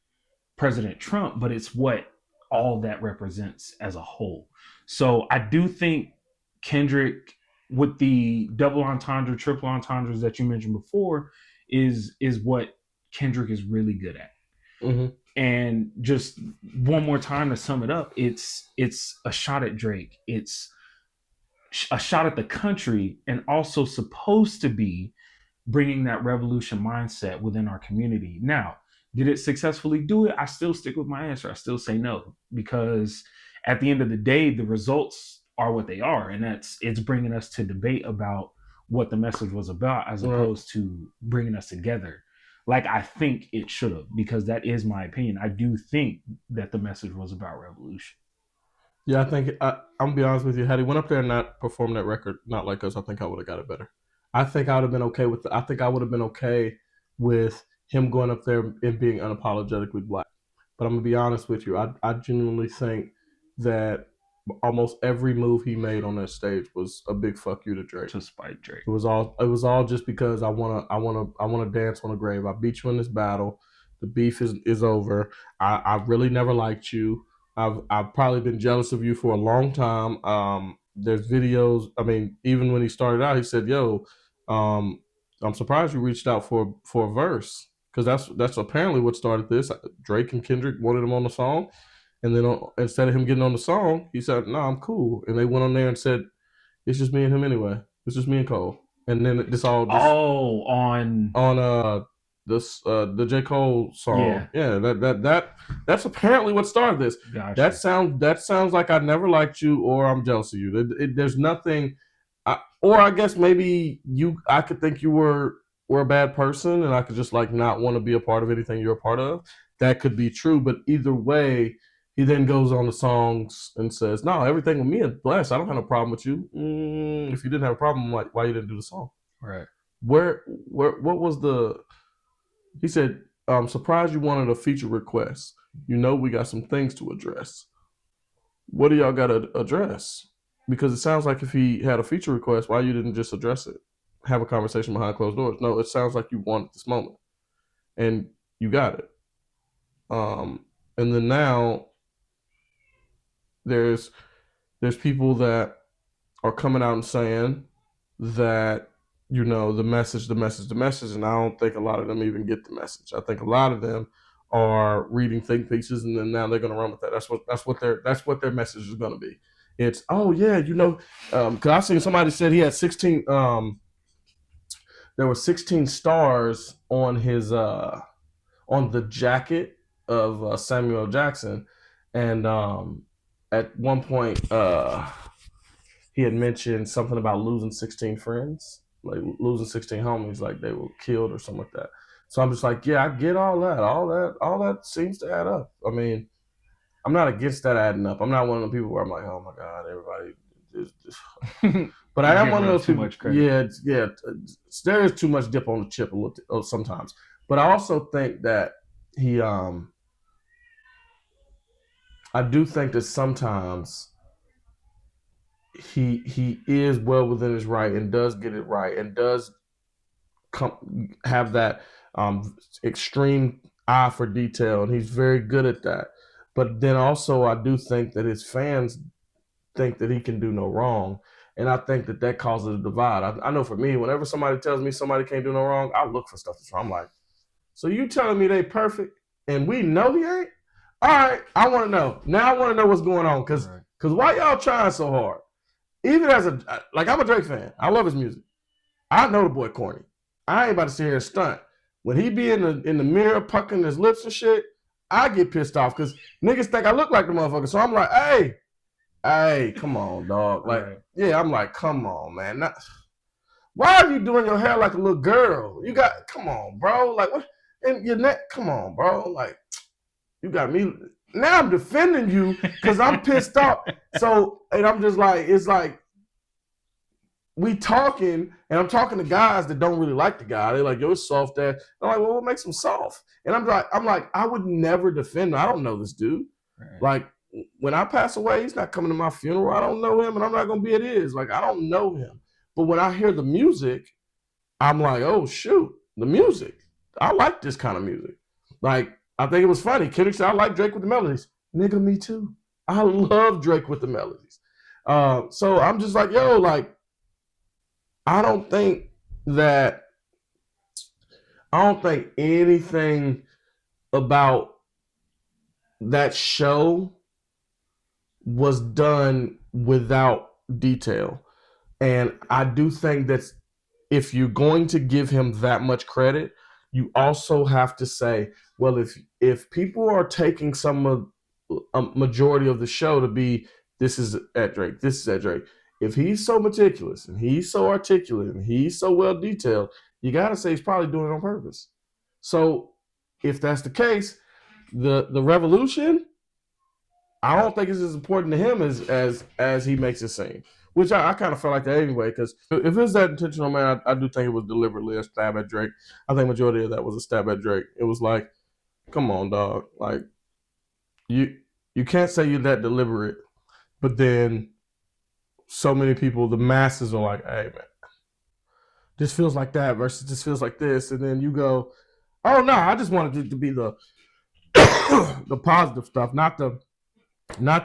President Trump, but it's what all that represents as a whole. So I do think Kendrick, with the double entendre, triple entendres that you mentioned before, is what Kendrick is really good at. Mm-hmm. And just one more time to sum it up, it's a shot at Drake. It's a shot at the country, and also supposed to be bringing that revolution mindset within our community. Now, did it successfully do it? I still stick with my answer. I still say no, because at the end of the day, the results are what they are, and it's bringing us to debate about what the message was about, as opposed to bringing us together. Like I think it should have, because that is my opinion. I do think that the message was about revolution. Yeah, I think I'm gonna be honest with you. Had he went up there and not performed that record, not like us, I think I would have got it better. I think I would have been okay with. I think I would have been okay with him going up there and being unapologetically black. But I'm gonna be honest with you. I genuinely think that almost every move he made on that stage was a big fuck you to Drake. To spite Drake. It was all just because I wanna dance on a grave. I beat you in this battle. The beef is over. I really never liked you. I've probably been jealous of you for a long time. There's videos. I mean, even when he started out, he said, "Yo, I'm surprised you reached out for a verse, because that's apparently what started this." Drake and Kendrick wanted him on the song, and then instead of him getting on the song, he said, "No, I'm cool." And they went on there and said, "It's just me and him anyway. It's just me and Cole." And then on the J. Cole song. Yeah, that's apparently what started this. Gotcha. That sounds like I never liked you, or I'm jealous of you. There's nothing, or I guess maybe I could think you were a bad person, and I could just like not want to be a part of anything you're a part of. That could be true, but either way, he then goes on the songs and says, "No, everything with me is blessed. I don't have no problem with you." If you didn't have a problem, why you didn't do the song? Right. What was the? He said, "I'm surprised you wanted a feature request. You know we got some things to address. What do y'all got to address? Because it sounds like if he had a feature request, why you didn't just address it? Have a conversation behind closed doors. No, it sounds like you wanted this moment, and you got it. And then now there's people that are coming out and saying that, you know, the message, and I don't think a lot of them even get the message. I think a lot of them are reading think pieces, and then now they're going to run with that. That's what their message is going to be. It's, oh yeah, you know, because I seen somebody said he had 16. There were 16 stars on his on the jacket of Samuel Jackson, and at one point he had mentioned something about losing 16 friends, like losing 16 homies, like they were killed or something like that. So I'm just like, yeah, I get all that seems to add up. I mean, I'm not against that adding up. I'm not one of the people where I'm like, oh my God, everybody is just. But I am one of those people. Yeah, there is too much dip on the chip a little sometimes. But I also think that he, I do think that sometimes he is well within his right and does get it right and does have that extreme eye for detail, and he's very good at that. But then also I do think that his fans think that he can do no wrong, and I think that causes a divide. I know for me, whenever somebody tells me somebody can't do no wrong, I look for stuff that's wrong. I'm like, so you telling me they perfect and we know he ain't? All right, I want to know. Now I want to know what's going on, because why y'all trying so hard? Even as I'm a Drake fan. I love his music. I know the boy corny. I ain't about to sit here and stunt. When he be in the mirror pucking his lips and shit, I get pissed off because niggas think I look like the motherfucker. So I'm like, hey, come on, dog. Like, yeah, I'm like, come on, man. Why are you doing your hair like a little girl? Come on, bro. Like, what? And your neck, come on, bro. Like, you got me. Now I'm defending you because I'm pissed off. So, and I'm just like, it's like, we talking, and I'm talking to guys that don't really like the guy. They're like, yo, it's soft ass. I'm like, well, what makes him soft? And I'm like, I would never defend him. I don't know this dude. Right. Like, when I pass away, he's not coming to my funeral. I don't know him, and I'm not going to be at his. Like, I don't know him. But when I hear the music, I'm like, oh, shoot, the music. I like this kind of music. Like, I think it was funny. Kendrick said, I like Drake with the melodies. Nigga, me too. I love Drake with the melodies. So I'm just like, yo, like, I don't think anything about that show was done without detail. And I do think that if you're going to give him that much credit, you also have to say, well, if people are taking some of a majority of the show to be this is at Drake, this is at Drake. If he's so meticulous and he's so articulate and he's so well detailed, you got to say he's probably doing it on purpose. So if that's the case, the revolution, I don't think it's as important to him as he makes it seem. Which I kind of felt like that anyway, because if it's that intentional, man, I do think it was deliberately a stab at Drake. I think majority of that was a stab at Drake. It was like, come on, dog, like you can't say you're that deliberate, but then so many people, the masses are like, hey man, this feels like that versus this feels like this, and then you go, oh no, I just wanted it to be the the positive stuff, not the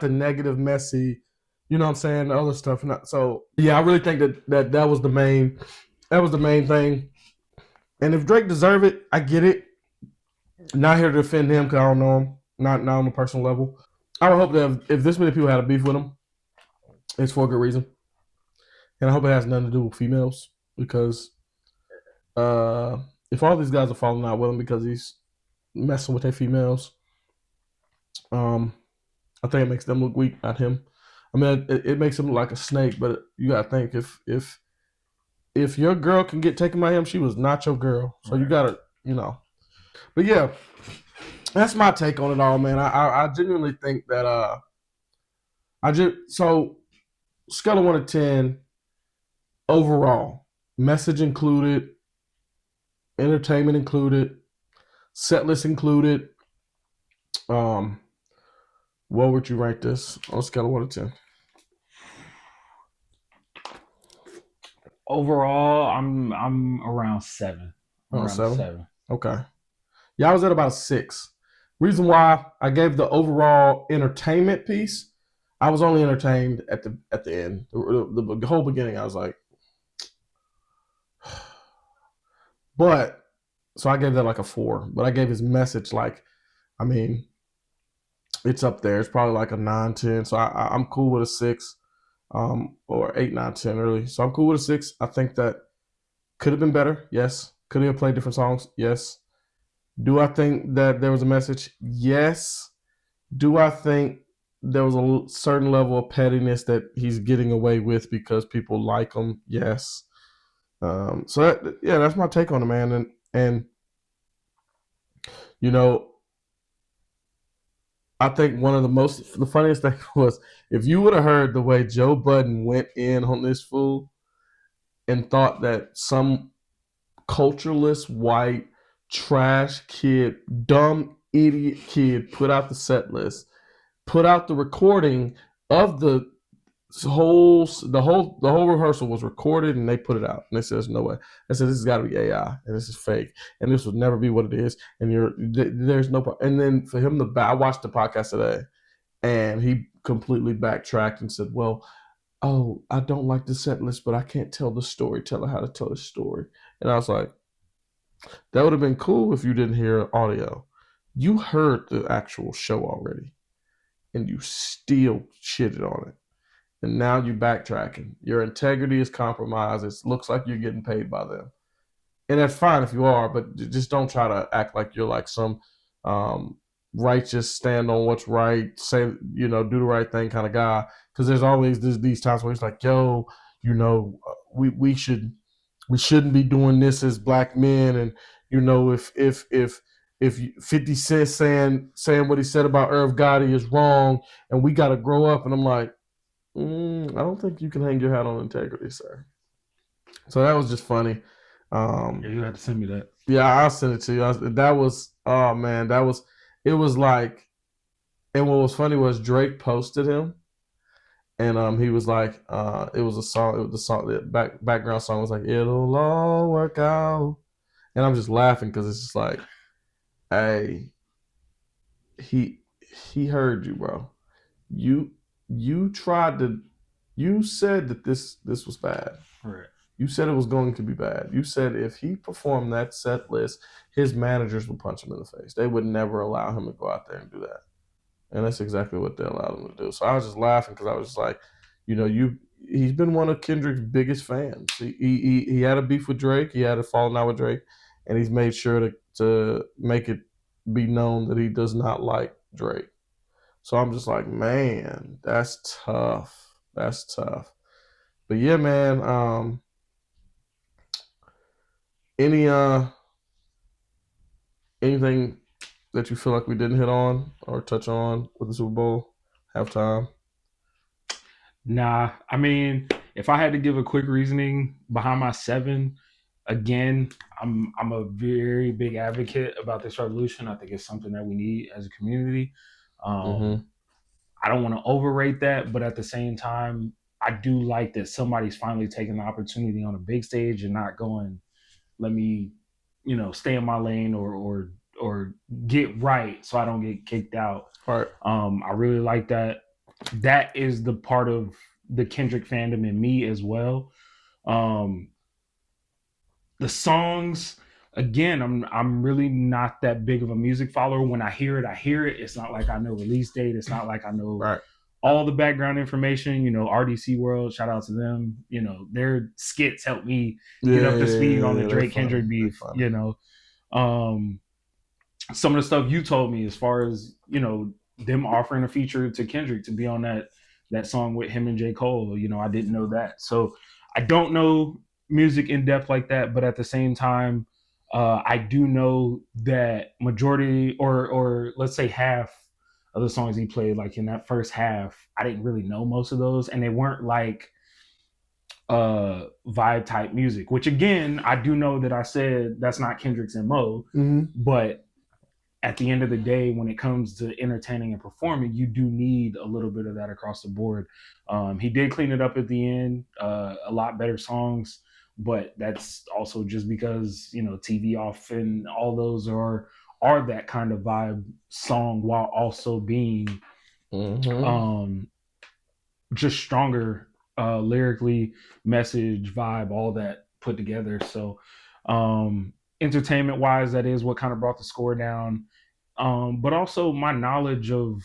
negative, messy, you know what I'm saying, the other stuff. Not, so yeah, I really think that was the main thing. And if Drake deserved it, I get it. Not here to defend him because I don't know him, not on a personal level. I would hope that if this many people had a beef with him, it's for a good reason. And I hope it has nothing to do with females because if all these guys are falling out with him because he's messing with their females, I think it makes them look weak, not him. I mean, it makes him look like a snake, but you gotta think if your girl can get taken by him, she was not your girl. So you gotta, you know. But yeah, that's my take on it all, man. I genuinely think that so scale of 1 to 10 overall, message included, entertainment included, set list included. What would you rank this on a scale of 1 to 10? Overall, I'm around 7. Around 7? Okay. Yeah, I was at about a 6. Reason why I gave the overall entertainment piece, I was only entertained at the end. The whole beginning, I was like, but so I gave that like a 4. But I gave his message like, I mean, it's up there. It's probably like a 9, 10. So I'm cool with a 6, or 8, 9, 10 really. So I'm cool with a 6. I think that could have been better. Yes. Could he have played different songs? Yes. Do I think that there was a message? Yes. Do I think there was a certain level of pettiness that he's getting away with because people like him? Yes. So that's my take on it, man. And you know, I think one of the funniest thing was if you would have heard the way Joe Budden went in on this fool and thought that some cultureless white trash kid, dumb idiot kid put out the set list, put out the recording of the whole rehearsal was recorded and they put it out and they said there's no way. They said this has got to be AI and this is fake and this would never be what it is and there's no. And then for him I watched the podcast today and he completely backtracked and said, well, oh, I don't like the set list, but I can't tell the storyteller how to tell his story. And I was like, that would have been cool if you didn't hear audio. You heard the actual show already and you still shitted on it. And now you're backtracking. Your integrity is compromised. It looks like you're getting paid by them. And that's fine if you are, but just don't try to act like you're like some righteous, stand on what's right, say, do the right thing kind of guy. Because there's always these times where he's like, yo, we shouldn't be doing this as black men. And, if 50 Cent saying what he said about Irv Gotti is wrong and we got to grow up. And I'm like, I don't think you can hang your hat on integrity, sir. So that was just funny. Yeah, you had to send me that. Yeah, I'll send it to you. That was, oh man, it was like, and what was funny was Drake posted him, and he was like, it was a song, the background song was like, it'll all work out, and I'm just laughing because it's just like, hey, he heard you, bro. You tried to, you said that this was bad. Right. You said it was going to be bad. You said if he performed that set list, his managers would punch him in the face. They would never allow him to go out there and do that. And that's exactly what they allowed him to do. So I was just laughing because I was just like, you know, he's been one of Kendrick's biggest fans. He had a beef with Drake. He had a falling out with Drake, and he's made sure to make it be known that he does not like Drake. So I'm just like, man, that's tough. That's tough. But yeah, man. Any anything that you feel like we didn't hit on or touch on with the Super Bowl halftime? Nah, I mean, if I had to give a quick reasoning behind my 7, again, I'm a very big advocate about this revolution. I think it's something that we need as a community. Mm-hmm. I don't want to overrate that, but at the same time, I do like that somebody's finally taking the opportunity on a big stage and not going, let me, stay in my lane or get right so I don't get kicked out. All right. I really like that. That is the part of the Kendrick fandom in me as well. The songs, again, I'm really not that big of a music follower. When I hear it, I hear it. It's not like I know release date. It's not like I know Right. all the background information. RDC World, shout out to them. Their skits help me get up to speed on the Drake Kendrick beef. Some of the stuff you told me as far as them offering a feature to Kendrick to be on that song with him and J. Cole. I didn't know that. So I don't know music in depth like that, but at the same time, I do know that majority or let's say half of the songs he played, like in that first half, I didn't really know most of those, and they weren't like vibe type music, which again, I do know that I said that's not Kendrick's MO, but at the end of the day, when it comes to entertaining and performing, you do need a little bit of that across the board. He did clean it up at the end, a lot better songs, but that's also just because, TV Off and all those are that kind of vibe song while also being just stronger lyrically, message, vibe, all that put together. So entertainment wise, that is what kind of brought the score down. But also my knowledge of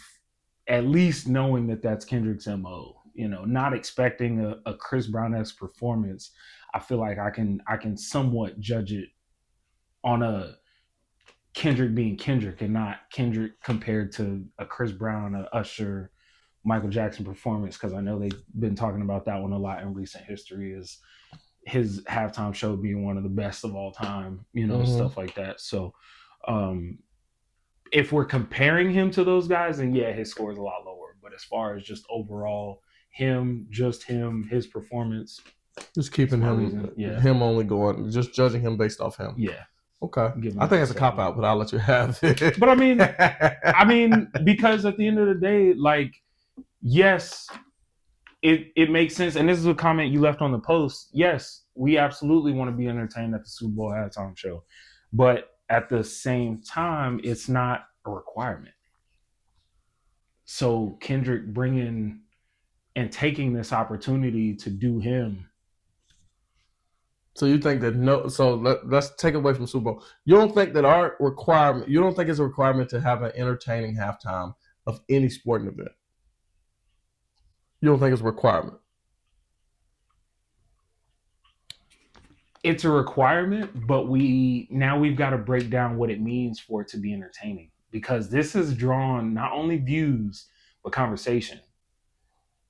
at least knowing that that's Kendrick's MO, not expecting a Chris Brown-esque performance. I feel like I can somewhat judge it on a Kendrick being Kendrick and not Kendrick compared to a Chris Brown, a Usher, Michael Jackson performance, because I know they've been talking about that one a lot in recent history, is his halftime show being one of the best of all time, stuff like that. So if we're comparing him to those guys, then yeah, his score is a lot lower. But as far as just overall his performance, just keeping him only going, just judging him based off him. Yeah. Okay. I think it's a cop out, but I'll let you have it. But I mean, because at the end of the day, like, yes, it makes sense. And this is a comment you left on the post. Yes, we absolutely want to be entertained at the Super Bowl halftime show, but at the same time, it's not a requirement. So Kendrick bringing and taking this opportunity to do him. So you think that so let's take away from Super Bowl. You don't think that you don't think it's a requirement to have an entertaining halftime of any sporting event? You don't think it's a requirement? It's a requirement, but we've got to break down what it means for it to be entertaining, because this has drawn not only views but conversation.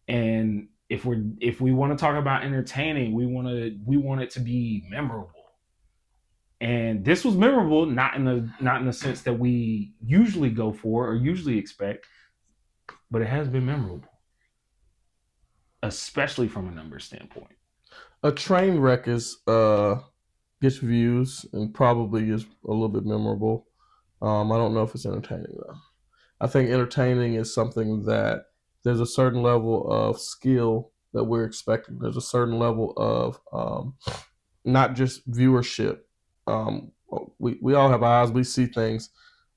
And if we want to talk about entertaining, we want it to be memorable. And this was memorable, not in the sense that we usually go for or usually expect, but it has been memorable, especially from a numbers standpoint. A train wreck gets views and probably is a little bit memorable. I don't know if it's entertaining though. I think entertaining is something that there's a certain level of skill that we're expecting. There's a certain level of not just viewership. We all have eyes. We see things.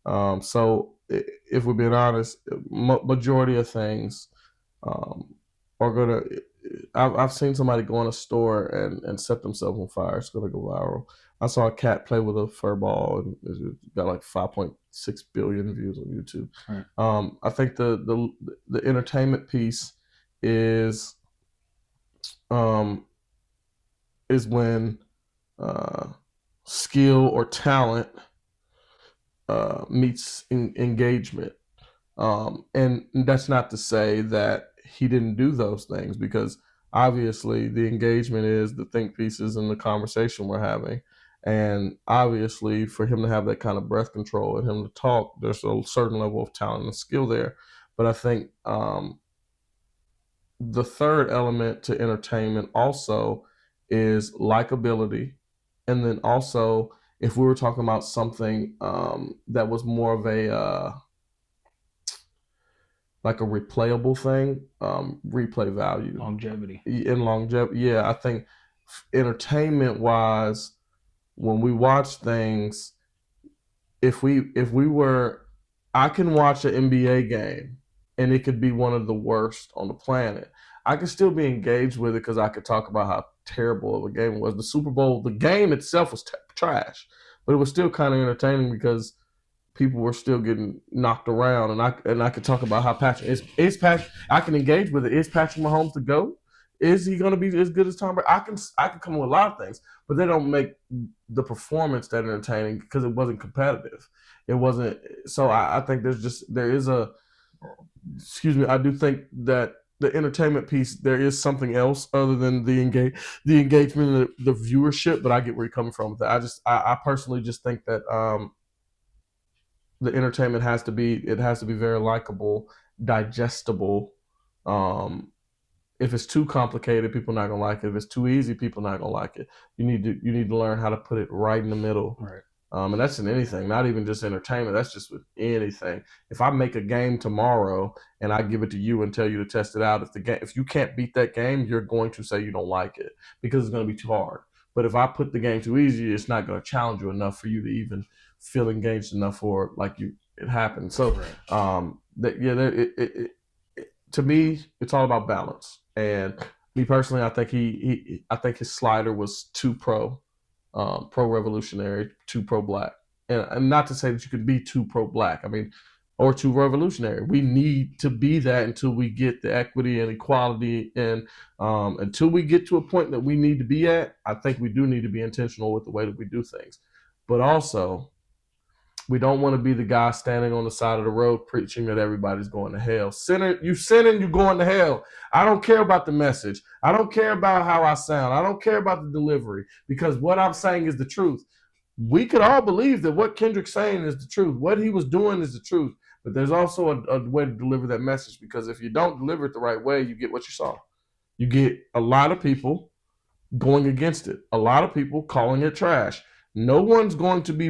So if we're being honest, majority of things are gonna. I've seen somebody go in a store and set themselves on fire. It's gonna go viral. I saw a cat play with a fur ball and it got like 5.6 billion views on YouTube. Right. I think the entertainment piece is um, is when skill or talent meets engagement. And that's not to say that he didn't do those things, because obviously the engagement is the think pieces and the conversation we're having. And obviously for him to have that kind of breath control and him to talk, there's a certain level of talent and skill there. But I think the third element to entertainment also is likability. And then also, if we were talking about something that was more of a like a replayable thing, replay value, Longevity. and longevity. Yeah, I think entertainment wise, when we watch things, if we were, I can watch an NBA game and it could be one of the worst on the planet. I could still be engaged with it because I could talk about how terrible of a game it was. The Super Bowl, the game itself was trash, but it was still kind of entertaining because people were still getting knocked around, and I could talk about how Patrick is Patrick. I can engage with it. Is Patrick Mahomes the GOAT? Is he going to be as good as Tom Brady? I can come up with a lot of things, but they don't make the performance that entertaining because it wasn't competitive. It wasn't. So I think there is a. Excuse me. I do think that the entertainment piece, there is something else other than the engagement and the viewership. But I get where you're coming from with that. I personally just think that the entertainment has to be very likable, digestible. If it's too complicated, people are not gonna like it. If it's too easy, people are not gonna like it. You need to learn how to put it right in the middle. Right. And that's in anything, not even just entertainment. That's just with anything. If I make a game tomorrow and I give it to you and tell you to test it out, if you can't beat that game, you're going to say you don't like it because it's going to be too hard. But if I put the game too easy, it's not going to challenge you enough for you to even feel engaged enough for it happened. So, to me, it's all about balance. And me personally, I think I think his slider was too pro revolutionary, too pro black, and not to say that you can be too pro black. I mean, or too revolutionary. We need to be that until we get the equity and equality, and until we get to a point that we need to be at. I think we do need to be intentional with the way that we do things, but also we don't want to be the guy standing on the side of the road preaching that everybody's going to hell. Sinning, you're going to hell. I don't care about the message. I don't care about how I sound. I don't care about the delivery, because what I'm saying is the truth. We could all believe that what Kendrick's saying is the truth. What he was doing is the truth. But there's also a way to deliver that message, because if you don't deliver it the right way, you get what you saw. You get a lot of people going against it. A lot of people calling it trash. No one's going to be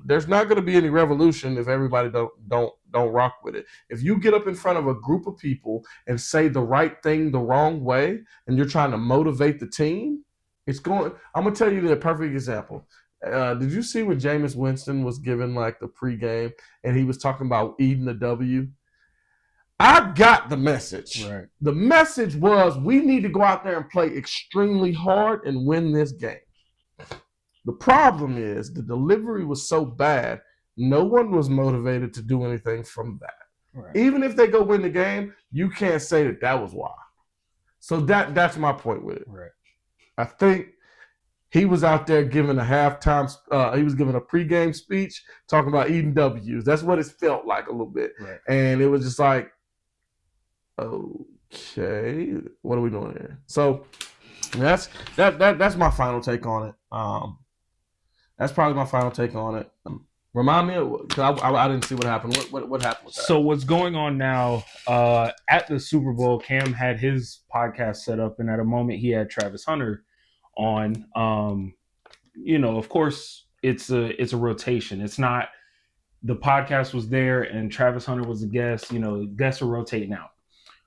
there's not going to be any revolution if everybody don't rock with it. If you get up in front of a group of people and say the right thing the wrong way and you're trying to motivate the team, I'm going to tell you the perfect example. Did you see when Jameis Winston was given like the pregame and he was talking about eating the W? I got the message. Right. The message was we need to go out there and play extremely hard and win this game. The problem is the delivery was so bad, no one was motivated to do anything from that. Right. Even if they go win the game, you can't say that was why. So that's my point with it. Right. I think he was out there giving a halftime. He was giving a pregame speech talking about eating W's. That's what it felt like a little bit. Right. And it was just like, okay, what are we doing here? So that's my final take on it. That's probably my final take on it. Remind me, because I didn't see what happened. What happened with that? So what's going on now? At the Super Bowl, Cam had his podcast set up, and at a moment he had Travis Hunter on. Of course, it's a rotation. It's not the podcast was there and Travis Hunter was a guest. Guests are rotating out.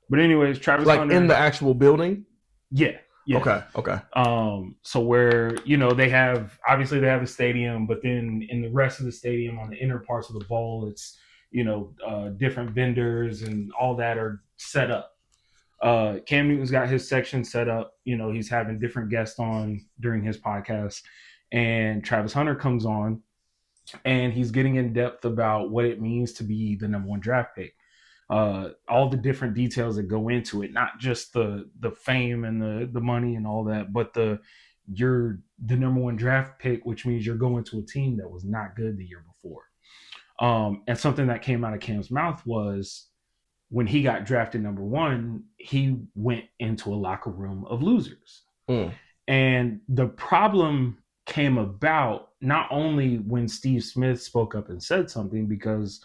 But anyways, Travis Hunter in the actual building. Yeah. Yeah. Okay. So where, they have the stadium, but then in the rest of the stadium on the inner parts of the bowl, it's, different vendors and all that are set up. Cam Newton's got his section set up. He's having different guests on during his podcast, and Travis Hunter comes on, and he's getting in depth about what it means to be the number one draft pick. All the different details that go into it, not just the fame and the money and all that, but you're the number one draft pick, which means you're going to a team that was not good the year before. And something that came out of Cam's mouth was when he got drafted number one, he went into a locker room of losers. And the problem came about not only when Steve Smith spoke up and said something, because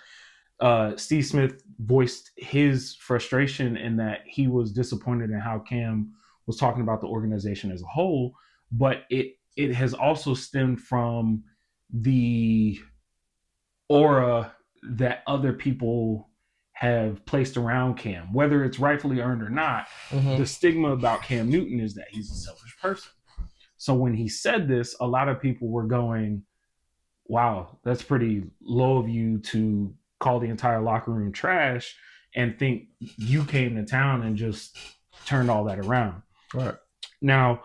Steve Smith voiced his frustration in that he was disappointed in how Cam was talking about the organization as a whole, but it has also stemmed from the aura that other people have placed around Cam, whether it's rightfully earned or not. The stigma about Cam Newton is that he's a selfish person. So when he said this, a lot of people were going, wow, that's pretty low of you to call the entire locker room trash and think you came to town and just turned all that around. Right. Now,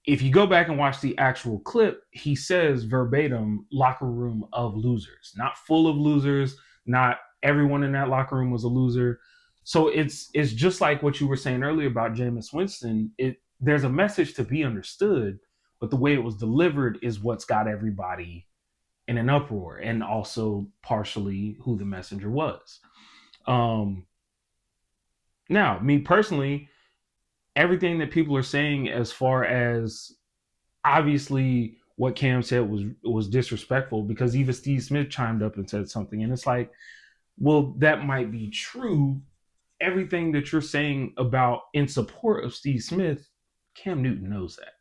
if you go back and watch the actual clip, he says verbatim, locker room of losers, not full of losers, not everyone in that locker room was a loser. So it's just like what you were saying earlier about Jameis Winston. There's a message to be understood, but the way it was delivered is what's got everybody in an uproar, and also partially who the messenger was. Now, me personally, everything that people are saying as far as obviously what Cam said was disrespectful, because even Steve Smith chimed up and said something, and it's like, well, that might be true. Everything that you're saying about in support of Steve Smith, Cam Newton knows that.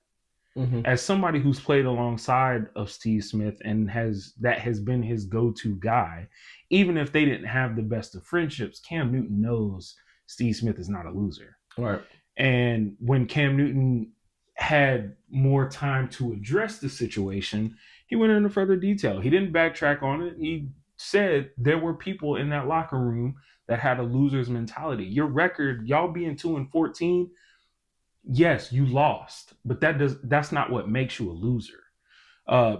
As somebody who's played alongside of Steve Smith and has been his go-to guy, even if they didn't have the best of friendships, Cam Newton knows Steve Smith is not a loser. Right. And when Cam Newton had more time to address the situation, he went into further detail. He didn't backtrack on it. He said there were people in that locker room that had a loser's mentality. Your record, y'all being 2-14, yes, you lost, but that's not what makes you a loser.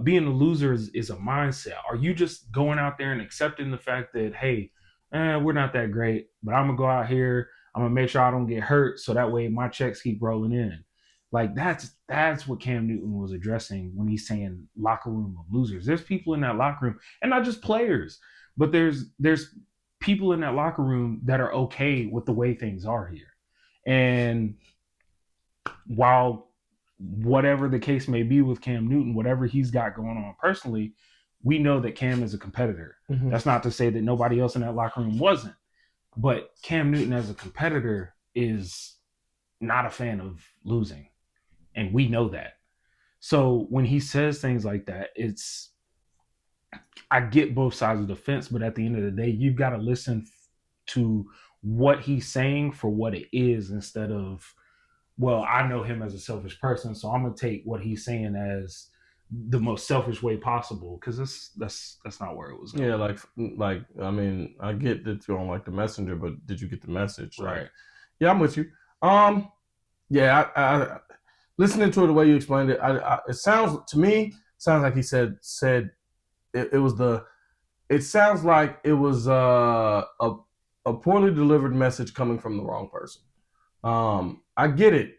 Being a loser is a mindset. Are you just going out there and accepting the fact that, hey, we're not that great, but I'm gonna go out here, I'm gonna make sure I don't get hurt, so that way my checks keep rolling in? Like that's what Cam Newton was addressing when he's saying locker room of losers. There's people in that locker room, and not just players, but there's people in that locker room that are okay with the way things are here. And while whatever the case may be with Cam Newton, whatever he's got going on personally, we know that Cam is a competitor. That's not to say that nobody else in that locker room wasn't, but Cam Newton as a competitor is not a fan of losing, and we know that. So when he says things like that, I get both sides of the fence, but at the end of the day, you've got to listen to what he's saying for what it is, instead of, well, I know him as a selfish person, so I'm gonna take what he's saying as the most selfish way possible, because that's not where it was going. Yeah, like I mean, I get that you don't like the messenger, but did you get the message? Right. Like, yeah, I'm with you. Yeah, I listening to it the way you explained it, it sounds to me like he said it was it sounds like it was a poorly delivered message coming from the wrong person. I get it.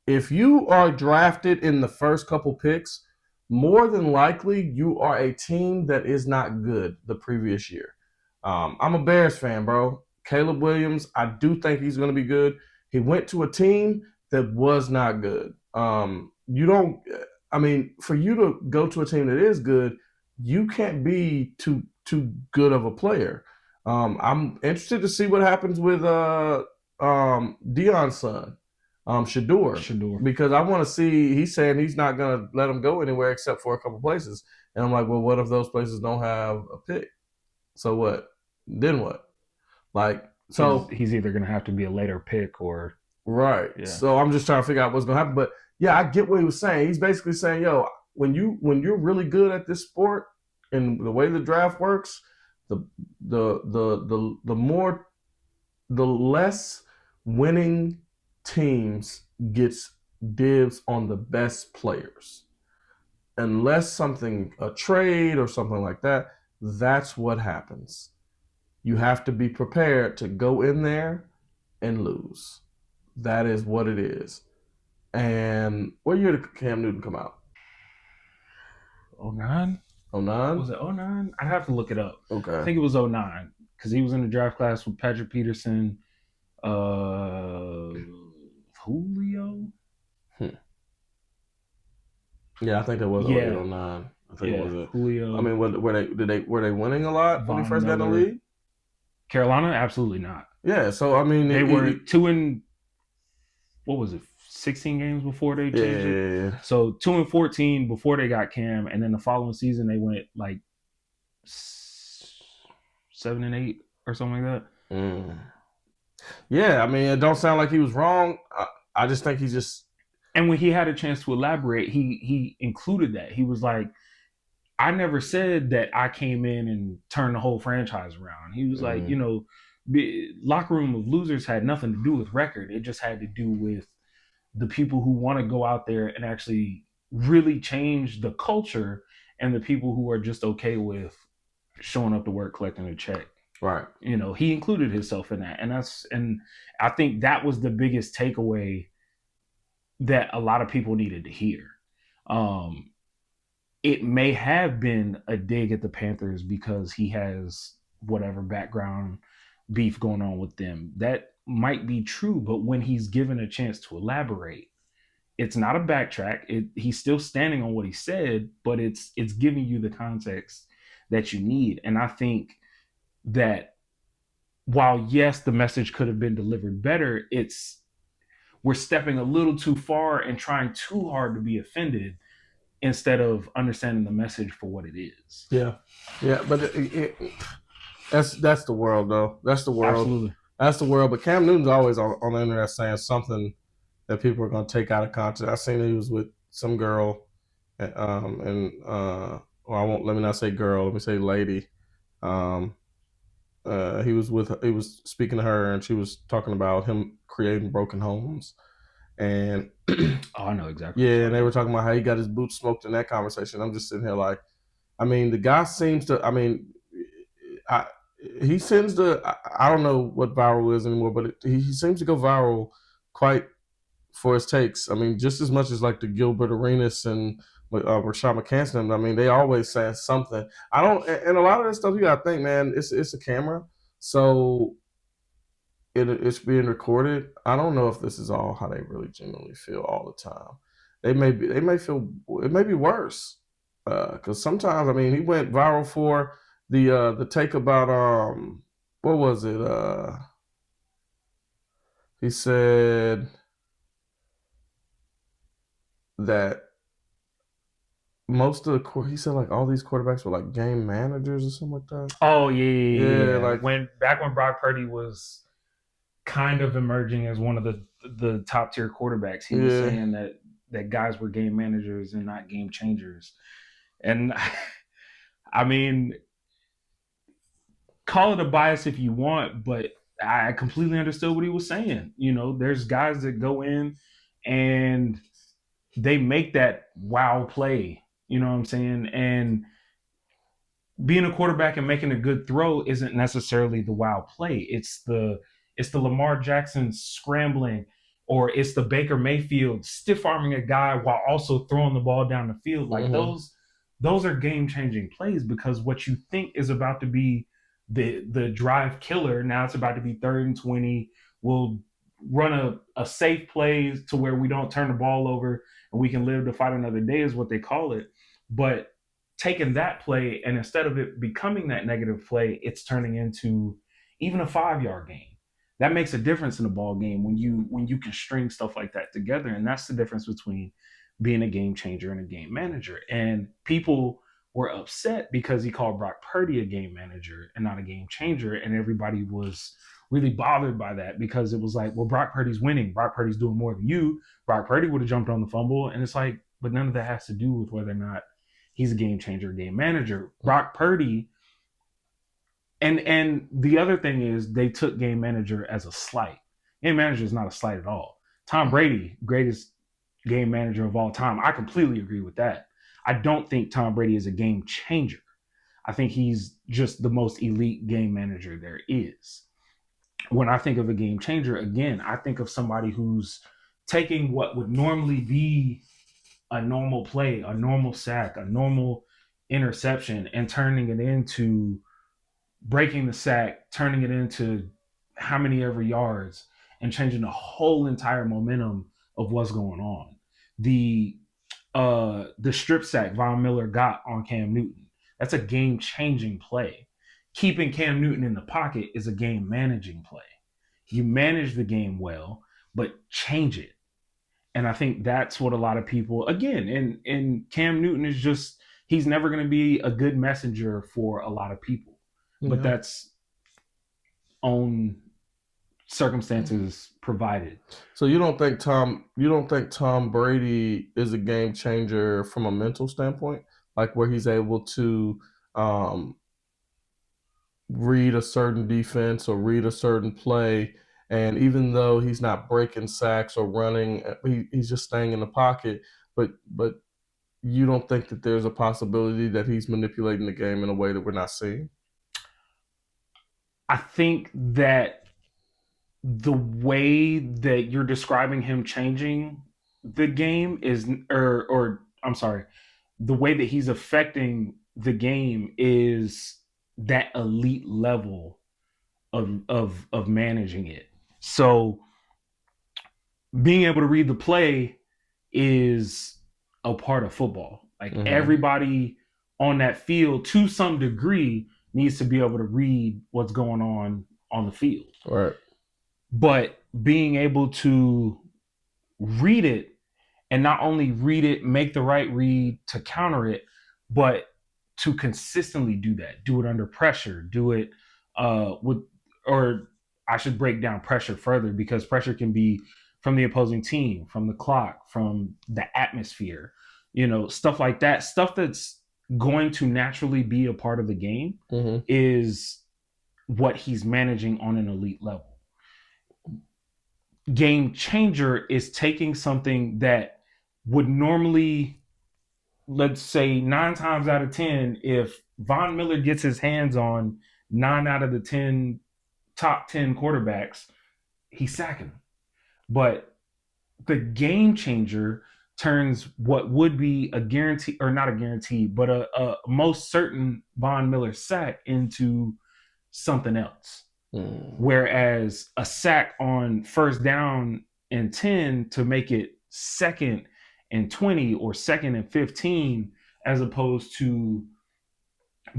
If you are drafted in the first couple picks, more than likely you are a team that is not good the previous year. I'm a Bears fan, bro. Caleb Williams, I do think he's going to be good. He went to a team that was not good. For you to go to a team that is good, you can't be too good of a player. I'm interested to see what happens with Deion's son, Shador, because I want to see. He's saying he's not going to let him go anywhere except for a couple places, and I'm like, well, what if those places don't have a pick? So what? Then what? Like, so he's either going to have to be a later pick or right. Yeah. So I'm just trying to figure out what's going to happen. But yeah, I get what he was saying. He's basically saying, yo, when you're really good at this sport and the way the draft works, the more the less winning teams gets dibs on the best players. Unless something, a trade or something like that, that's what happens. You have to be prepared to go in there and lose. That is what it is. And what year did Cam Newton come out? 09? 09? Was it 09? I'd have to look it up. Okay. I think it was 09 because he was in the draft class with Patrick Peterson, Julio. Yeah, I think that was 08, 09. I think it was it. Julio. I mean, were they winning a lot when he first got in the league? Carolina, absolutely not. Yeah, so I mean, they were 16 games before they changed it. Yeah. So 2-14 before they got Cam, and then the following season they went like 7-8 or something like that. Yeah, I mean, it don't sound like he was wrong. I just think he just. And when he had a chance to elaborate, he included that. He was like, I never said that I came in and turned the whole franchise around. He was like, locker room of losers had nothing to do with record. It just had to do with the people who want to go out there and actually really change the culture, and the people who are just okay with showing up to work, collecting a check. Right. He included himself in that. And I think that was the biggest takeaway that a lot of people needed to hear. It may have been a dig at the Panthers because he has whatever background beef going on with them. That might be true, but when he's given a chance to elaborate, it's not a backtrack. He's still standing on what he said, but it's giving you the context that you need. And I think that while, yes, the message could have been delivered better, we're stepping a little too far and trying too hard to be offended instead of understanding the message for what it is. Yeah, but that's the world, though. That's the world. Absolutely. That's the world. But Cam Newton's always on the internet saying something that people are going to take out of context. I seen he was with some girl, and I won't. Let me not say girl. Let me say lady. He was speaking to her, and she was talking about him creating broken homes. And I know exactly. Yeah, and they were talking about how he got his boots smoked in that conversation. I'm just sitting here like, I mean, the guy seems to. I mean, he seems to. I don't know what viral is anymore, but he seems to go viral quite for his takes. I mean, just as much as like the Gilbert Arenas and Rashad McCann. I mean, they always say something. And a lot of that stuff you got to think, man. It's a camera, so. It's being recorded. I don't know if this is all how they really genuinely feel all the time. They may feel it may be worse because sometimes, I mean, he went viral for the take about what was it? He said that most of he said like all these quarterbacks were like game managers or something like that. Oh yeah. Like when Brock Purdy was kind of emerging as one of the top tier quarterbacks, he was saying that guys were game managers and not game changers. And I mean, call it a bias if you want, but I completely understood what he was saying. There's guys that go in and they make that wow play. You know what I'm saying? And being a quarterback and making a good throw isn't necessarily the wow play. It's the Lamar Jackson scrambling, or it's the Baker Mayfield stiff arming a guy while also throwing the ball down the field. Like those are game changing plays, because what you think is about to be the drive killer, now it's about to be 3rd and 20. We'll run a safe play to where we don't turn the ball over and we can live to fight another day, is what they call it. But taking that play, and instead of it becoming that negative play, it's turning into even a 5-yard gain. That makes a difference in a ball game when you can string stuff like that together. And that's the difference between being a game changer and a game manager. And people were upset because he called Brock Purdy a game manager and not a game changer. And everybody was really bothered by that, because it was like, well, Brock Purdy's winning. Brock Purdy's doing more than you. Brock Purdy would have jumped on the fumble. And it's like, but none of that has to do with whether or not he's a game changer, game manager. Brock Purdy And the other thing is they took game manager as a slight. Game manager is not a slight at all. Tom Brady, greatest game manager of all time. I completely agree with that. I don't think Tom Brady is a game changer. I think he's just the most elite game manager there is. When I think of a game changer, again, I think of somebody who's taking what would normally be a normal play, a normal sack, a normal interception, and turning it into breaking the sack, turning it into how many ever yards, and changing the whole entire momentum of what's going on. The strip sack Von Miller got on Cam Newton, that's a game changing play. Keeping Cam Newton in the pocket is a game managing play. You manage the game well, but change it. And I think that's what a lot of people, again, and Cam Newton is just, he's never going to be a good messenger for a lot of people. But that's own circumstances provided. So you don't think Tom Brady is a game changer from a mental standpoint, like where he's able to read a certain defense or read a certain play, and even though he's not breaking sacks or running, he's just staying in the pocket. But you don't think that there's a possibility that he's manipulating the game in a way that we're not seeing? I think that the way that you're describing him changing the game is, or I'm sorry, the way that he's affecting the game is that elite level of managing it. So being able to read the play is a part of football. Like everybody on that field, to some degree, needs to be able to read what's going on the field. Right. But being able to read it, and not only read it, make the right read to counter it, but to consistently do that, do it under pressure, do it or I should break down pressure further, because pressure can be from the opposing team, from the clock, from the atmosphere, stuff like that. Stuff that's going to naturally be a part of the game is what he's managing on an elite level. Game changer is taking something that would normally, let's say 9 times out of 10, if Von Miller gets his hands on 9 out of the 10 top 10 quarterbacks, he's sacking them. But the game changer turns what would be a guarantee, or not a guarantee, but a most certain Von Miller sack into something else. Whereas a sack on first down and 10 to make it 2nd and 20 or 2nd and 15, as opposed to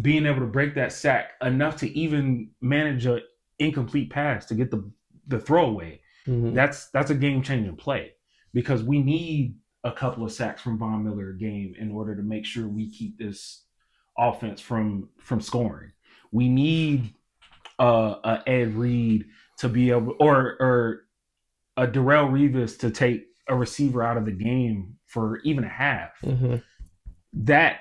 being able to break that sack enough to even manage an incomplete pass to get the throwaway. That's a game-changing play, because we need a couple of sacks from Von Miller a game in order to make sure we keep this offense from scoring. We need a Ed Reed to be able, or a Darrelle Revis to take a receiver out of the game for even a half. That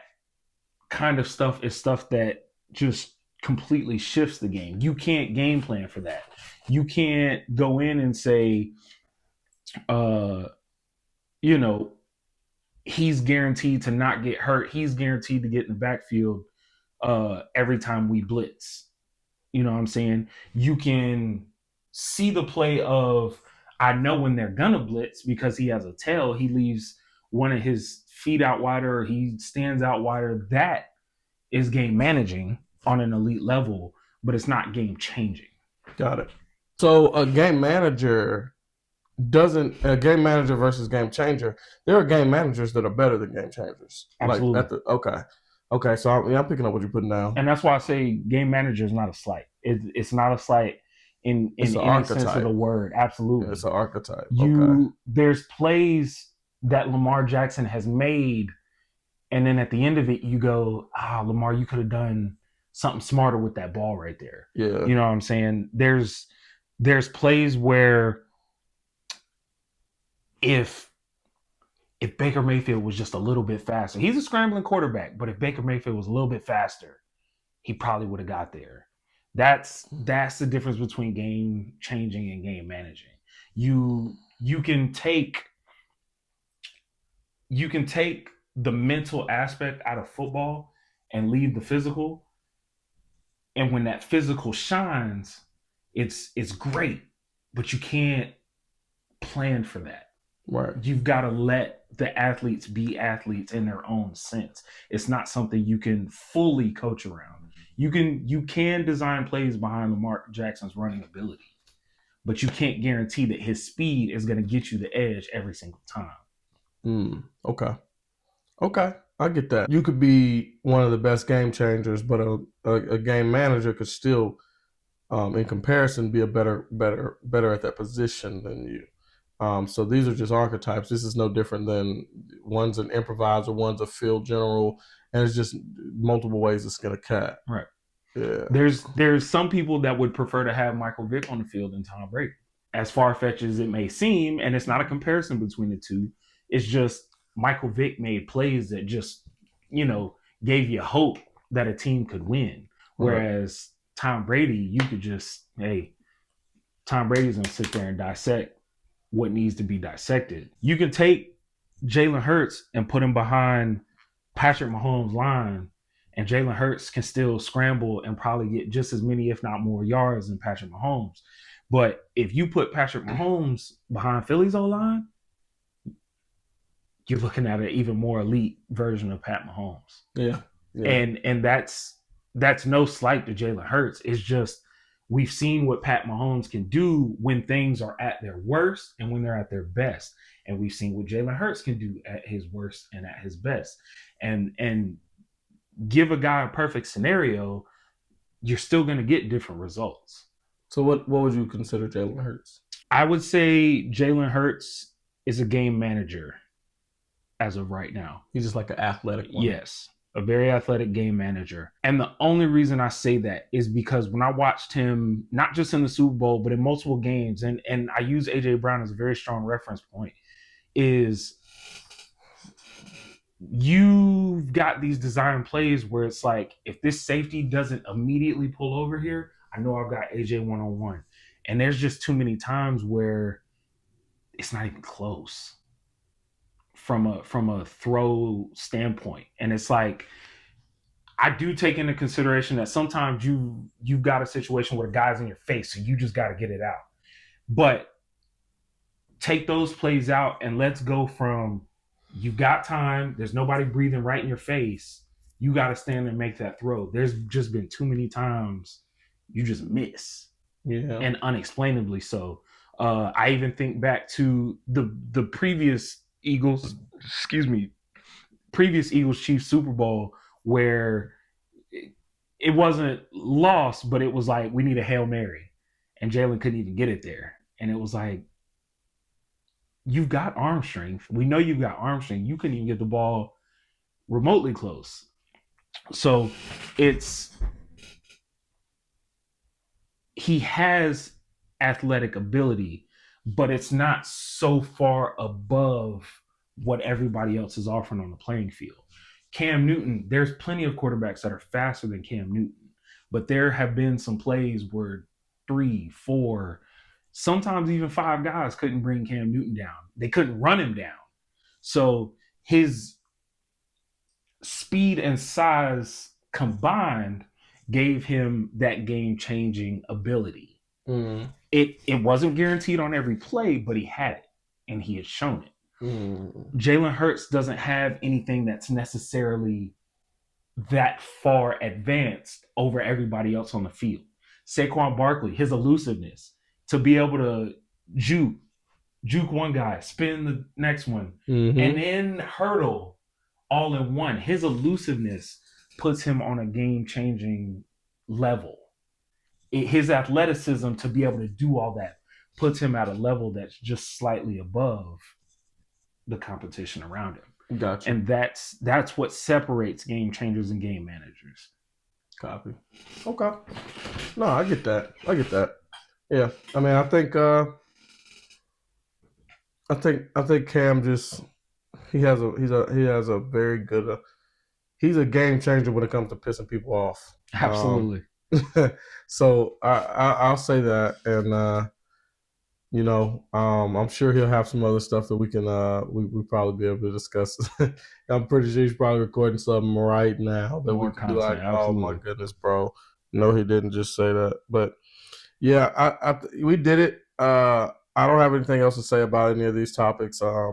kind of stuff is stuff that just completely shifts the game. You can't game plan for that. You can't go in and say, he's guaranteed to not get hurt. He's guaranteed to get in the backfield every time we blitz. You know what I'm saying? You can see the play of, I know when they're gonna blitz, because he has a tail. He leaves one of his feet out wider, or he stands out wider. That is game managing on an elite level, but it's not game changing. Got it. So a game manager versus game changer. There are game managers that are better than game changers. Absolutely. Okay. So I'm picking up what you're putting down. And that's why I say game manager is not a slight. It's not a slight in any sense of the word. Absolutely. Yeah, it's an archetype. There's plays that Lamar Jackson has made, and then at the end of it, you go, Lamar, you could have done something smarter with that ball right there. Yeah. You know what I'm saying? There's plays where if Baker Mayfield was just a little bit faster, he's a scrambling quarterback, but if Baker Mayfield was a little bit faster, he probably would have got there. That's the difference between game changing and game managing. You can take the mental aspect out of football and leave the physical. And when that physical shines, it's great, but you can't plan for that. Right. You've got to let the athletes be athletes in their own sense. It's not something you can fully coach around. You can design plays behind Lamar Jackson's running ability, but you can't guarantee that his speed is going to get you the edge every single time. Okay. I get that. You could be one of the best game changers, but a game manager could still, in comparison, be a better at that position than you. So these are just archetypes. This is no different than one's an improviser, one's a field general, and it's just multiple ways to skin a cat. Right. Yeah. There's some people that would prefer to have Michael Vick on the field than Tom Brady. As far-fetched as it may seem, and it's not a comparison between the two, it's just Michael Vick made plays that just, gave you hope that a team could win. Whereas Tom Brady, you could just, Tom Brady's going to sit there and dissect what needs to be dissected. You can take Jalen Hurts and put him behind Patrick Mahomes' line, and Jalen Hurts can still scramble and probably get just as many, if not more, yards than Patrick Mahomes. But if you put Patrick Mahomes behind Philly's O-line, you're looking at an even more elite version of Pat Mahomes. Yeah. And that's no slight to Jalen Hurts. It's just we've seen what Pat Mahomes can do when things are at their worst and when they're at their best. And we've seen what Jalen Hurts can do at his worst and at his best. And give a guy a perfect scenario, you're still going to get different results. So what would you consider Jalen Hurts? I would say Jalen Hurts is a game manager as of right now. He's just like an athletic one. Yes, a very athletic game manager. And the only reason I say that is because when I watched him, not just in the Super Bowl, but in multiple games, and I use A.J. Brown as a very strong reference point, is you've got these design plays where it's like, if this safety doesn't immediately pull over here, I know I've got AJ one-on-one. And there's just too many times where it's not even close from a throw standpoint. And it's like, I do take into consideration that sometimes you've got a situation where the guy's in your face, so you just got to get it out. But take those plays out and let's go from you've got time, there's nobody breathing right in your face, you got to stand and make that throw. There's just been too many times you just miss. Yeah. And unexplainably so. I even think back to the previous Eagles Chiefs Super Bowl where it wasn't lost, but it was like, we need a Hail Mary. And Jalen couldn't even get it there. And it was like, you've got arm strength. We know you've got arm strength. You couldn't even get the ball remotely close. So he has athletic ability, but it's not so far above what everybody else is offering on the playing field. Cam Newton, there's plenty of quarterbacks that are faster than Cam Newton, but there have been some plays where 3, 4, sometimes even 5 guys couldn't bring Cam Newton down. They couldn't run him down. So his speed and size combined gave him that game-changing ability. Mm. It wasn't guaranteed on every play, but he had it, and he had shown it. Mm. Jalen Hurts doesn't have anything that's necessarily that far advanced over everybody else on the field. Saquon Barkley, his elusiveness, to be able to juke one guy, spin the next one, and then hurdle all in one. His elusiveness puts him on a game-changing level. His athleticism to be able to do all that puts him at a level that's just slightly above the competition around him. Gotcha. And that's what separates game changers and game managers. Copy. Okay. No, I get that. Yeah. I mean, I think Cam just he has a very good he's a game changer when it comes to pissing people off. Absolutely. So I'll say that, and I'm sure he'll have some other stuff that we can we probably be able to discuss. I'm pretty sure he's probably recording something right now that we More can be like, content, oh my absolutely. goodness, bro. No, he didn't just say that. But yeah, we did it. I don't have anything else to say about any of these topics. I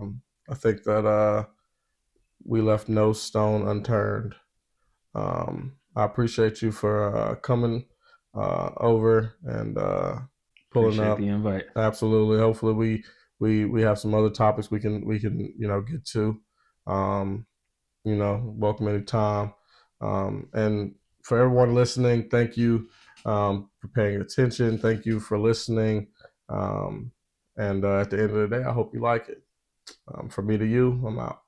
think that we left no stone unturned. I appreciate you for coming over and pulling Appreciate up. the invite. Absolutely. Hopefully, we have some other topics we can get to. Um, welcome anytime. And for everyone listening, thank you for paying attention. Thank you for listening. And at the end of the day, I hope you like it. From me to you, I'm out.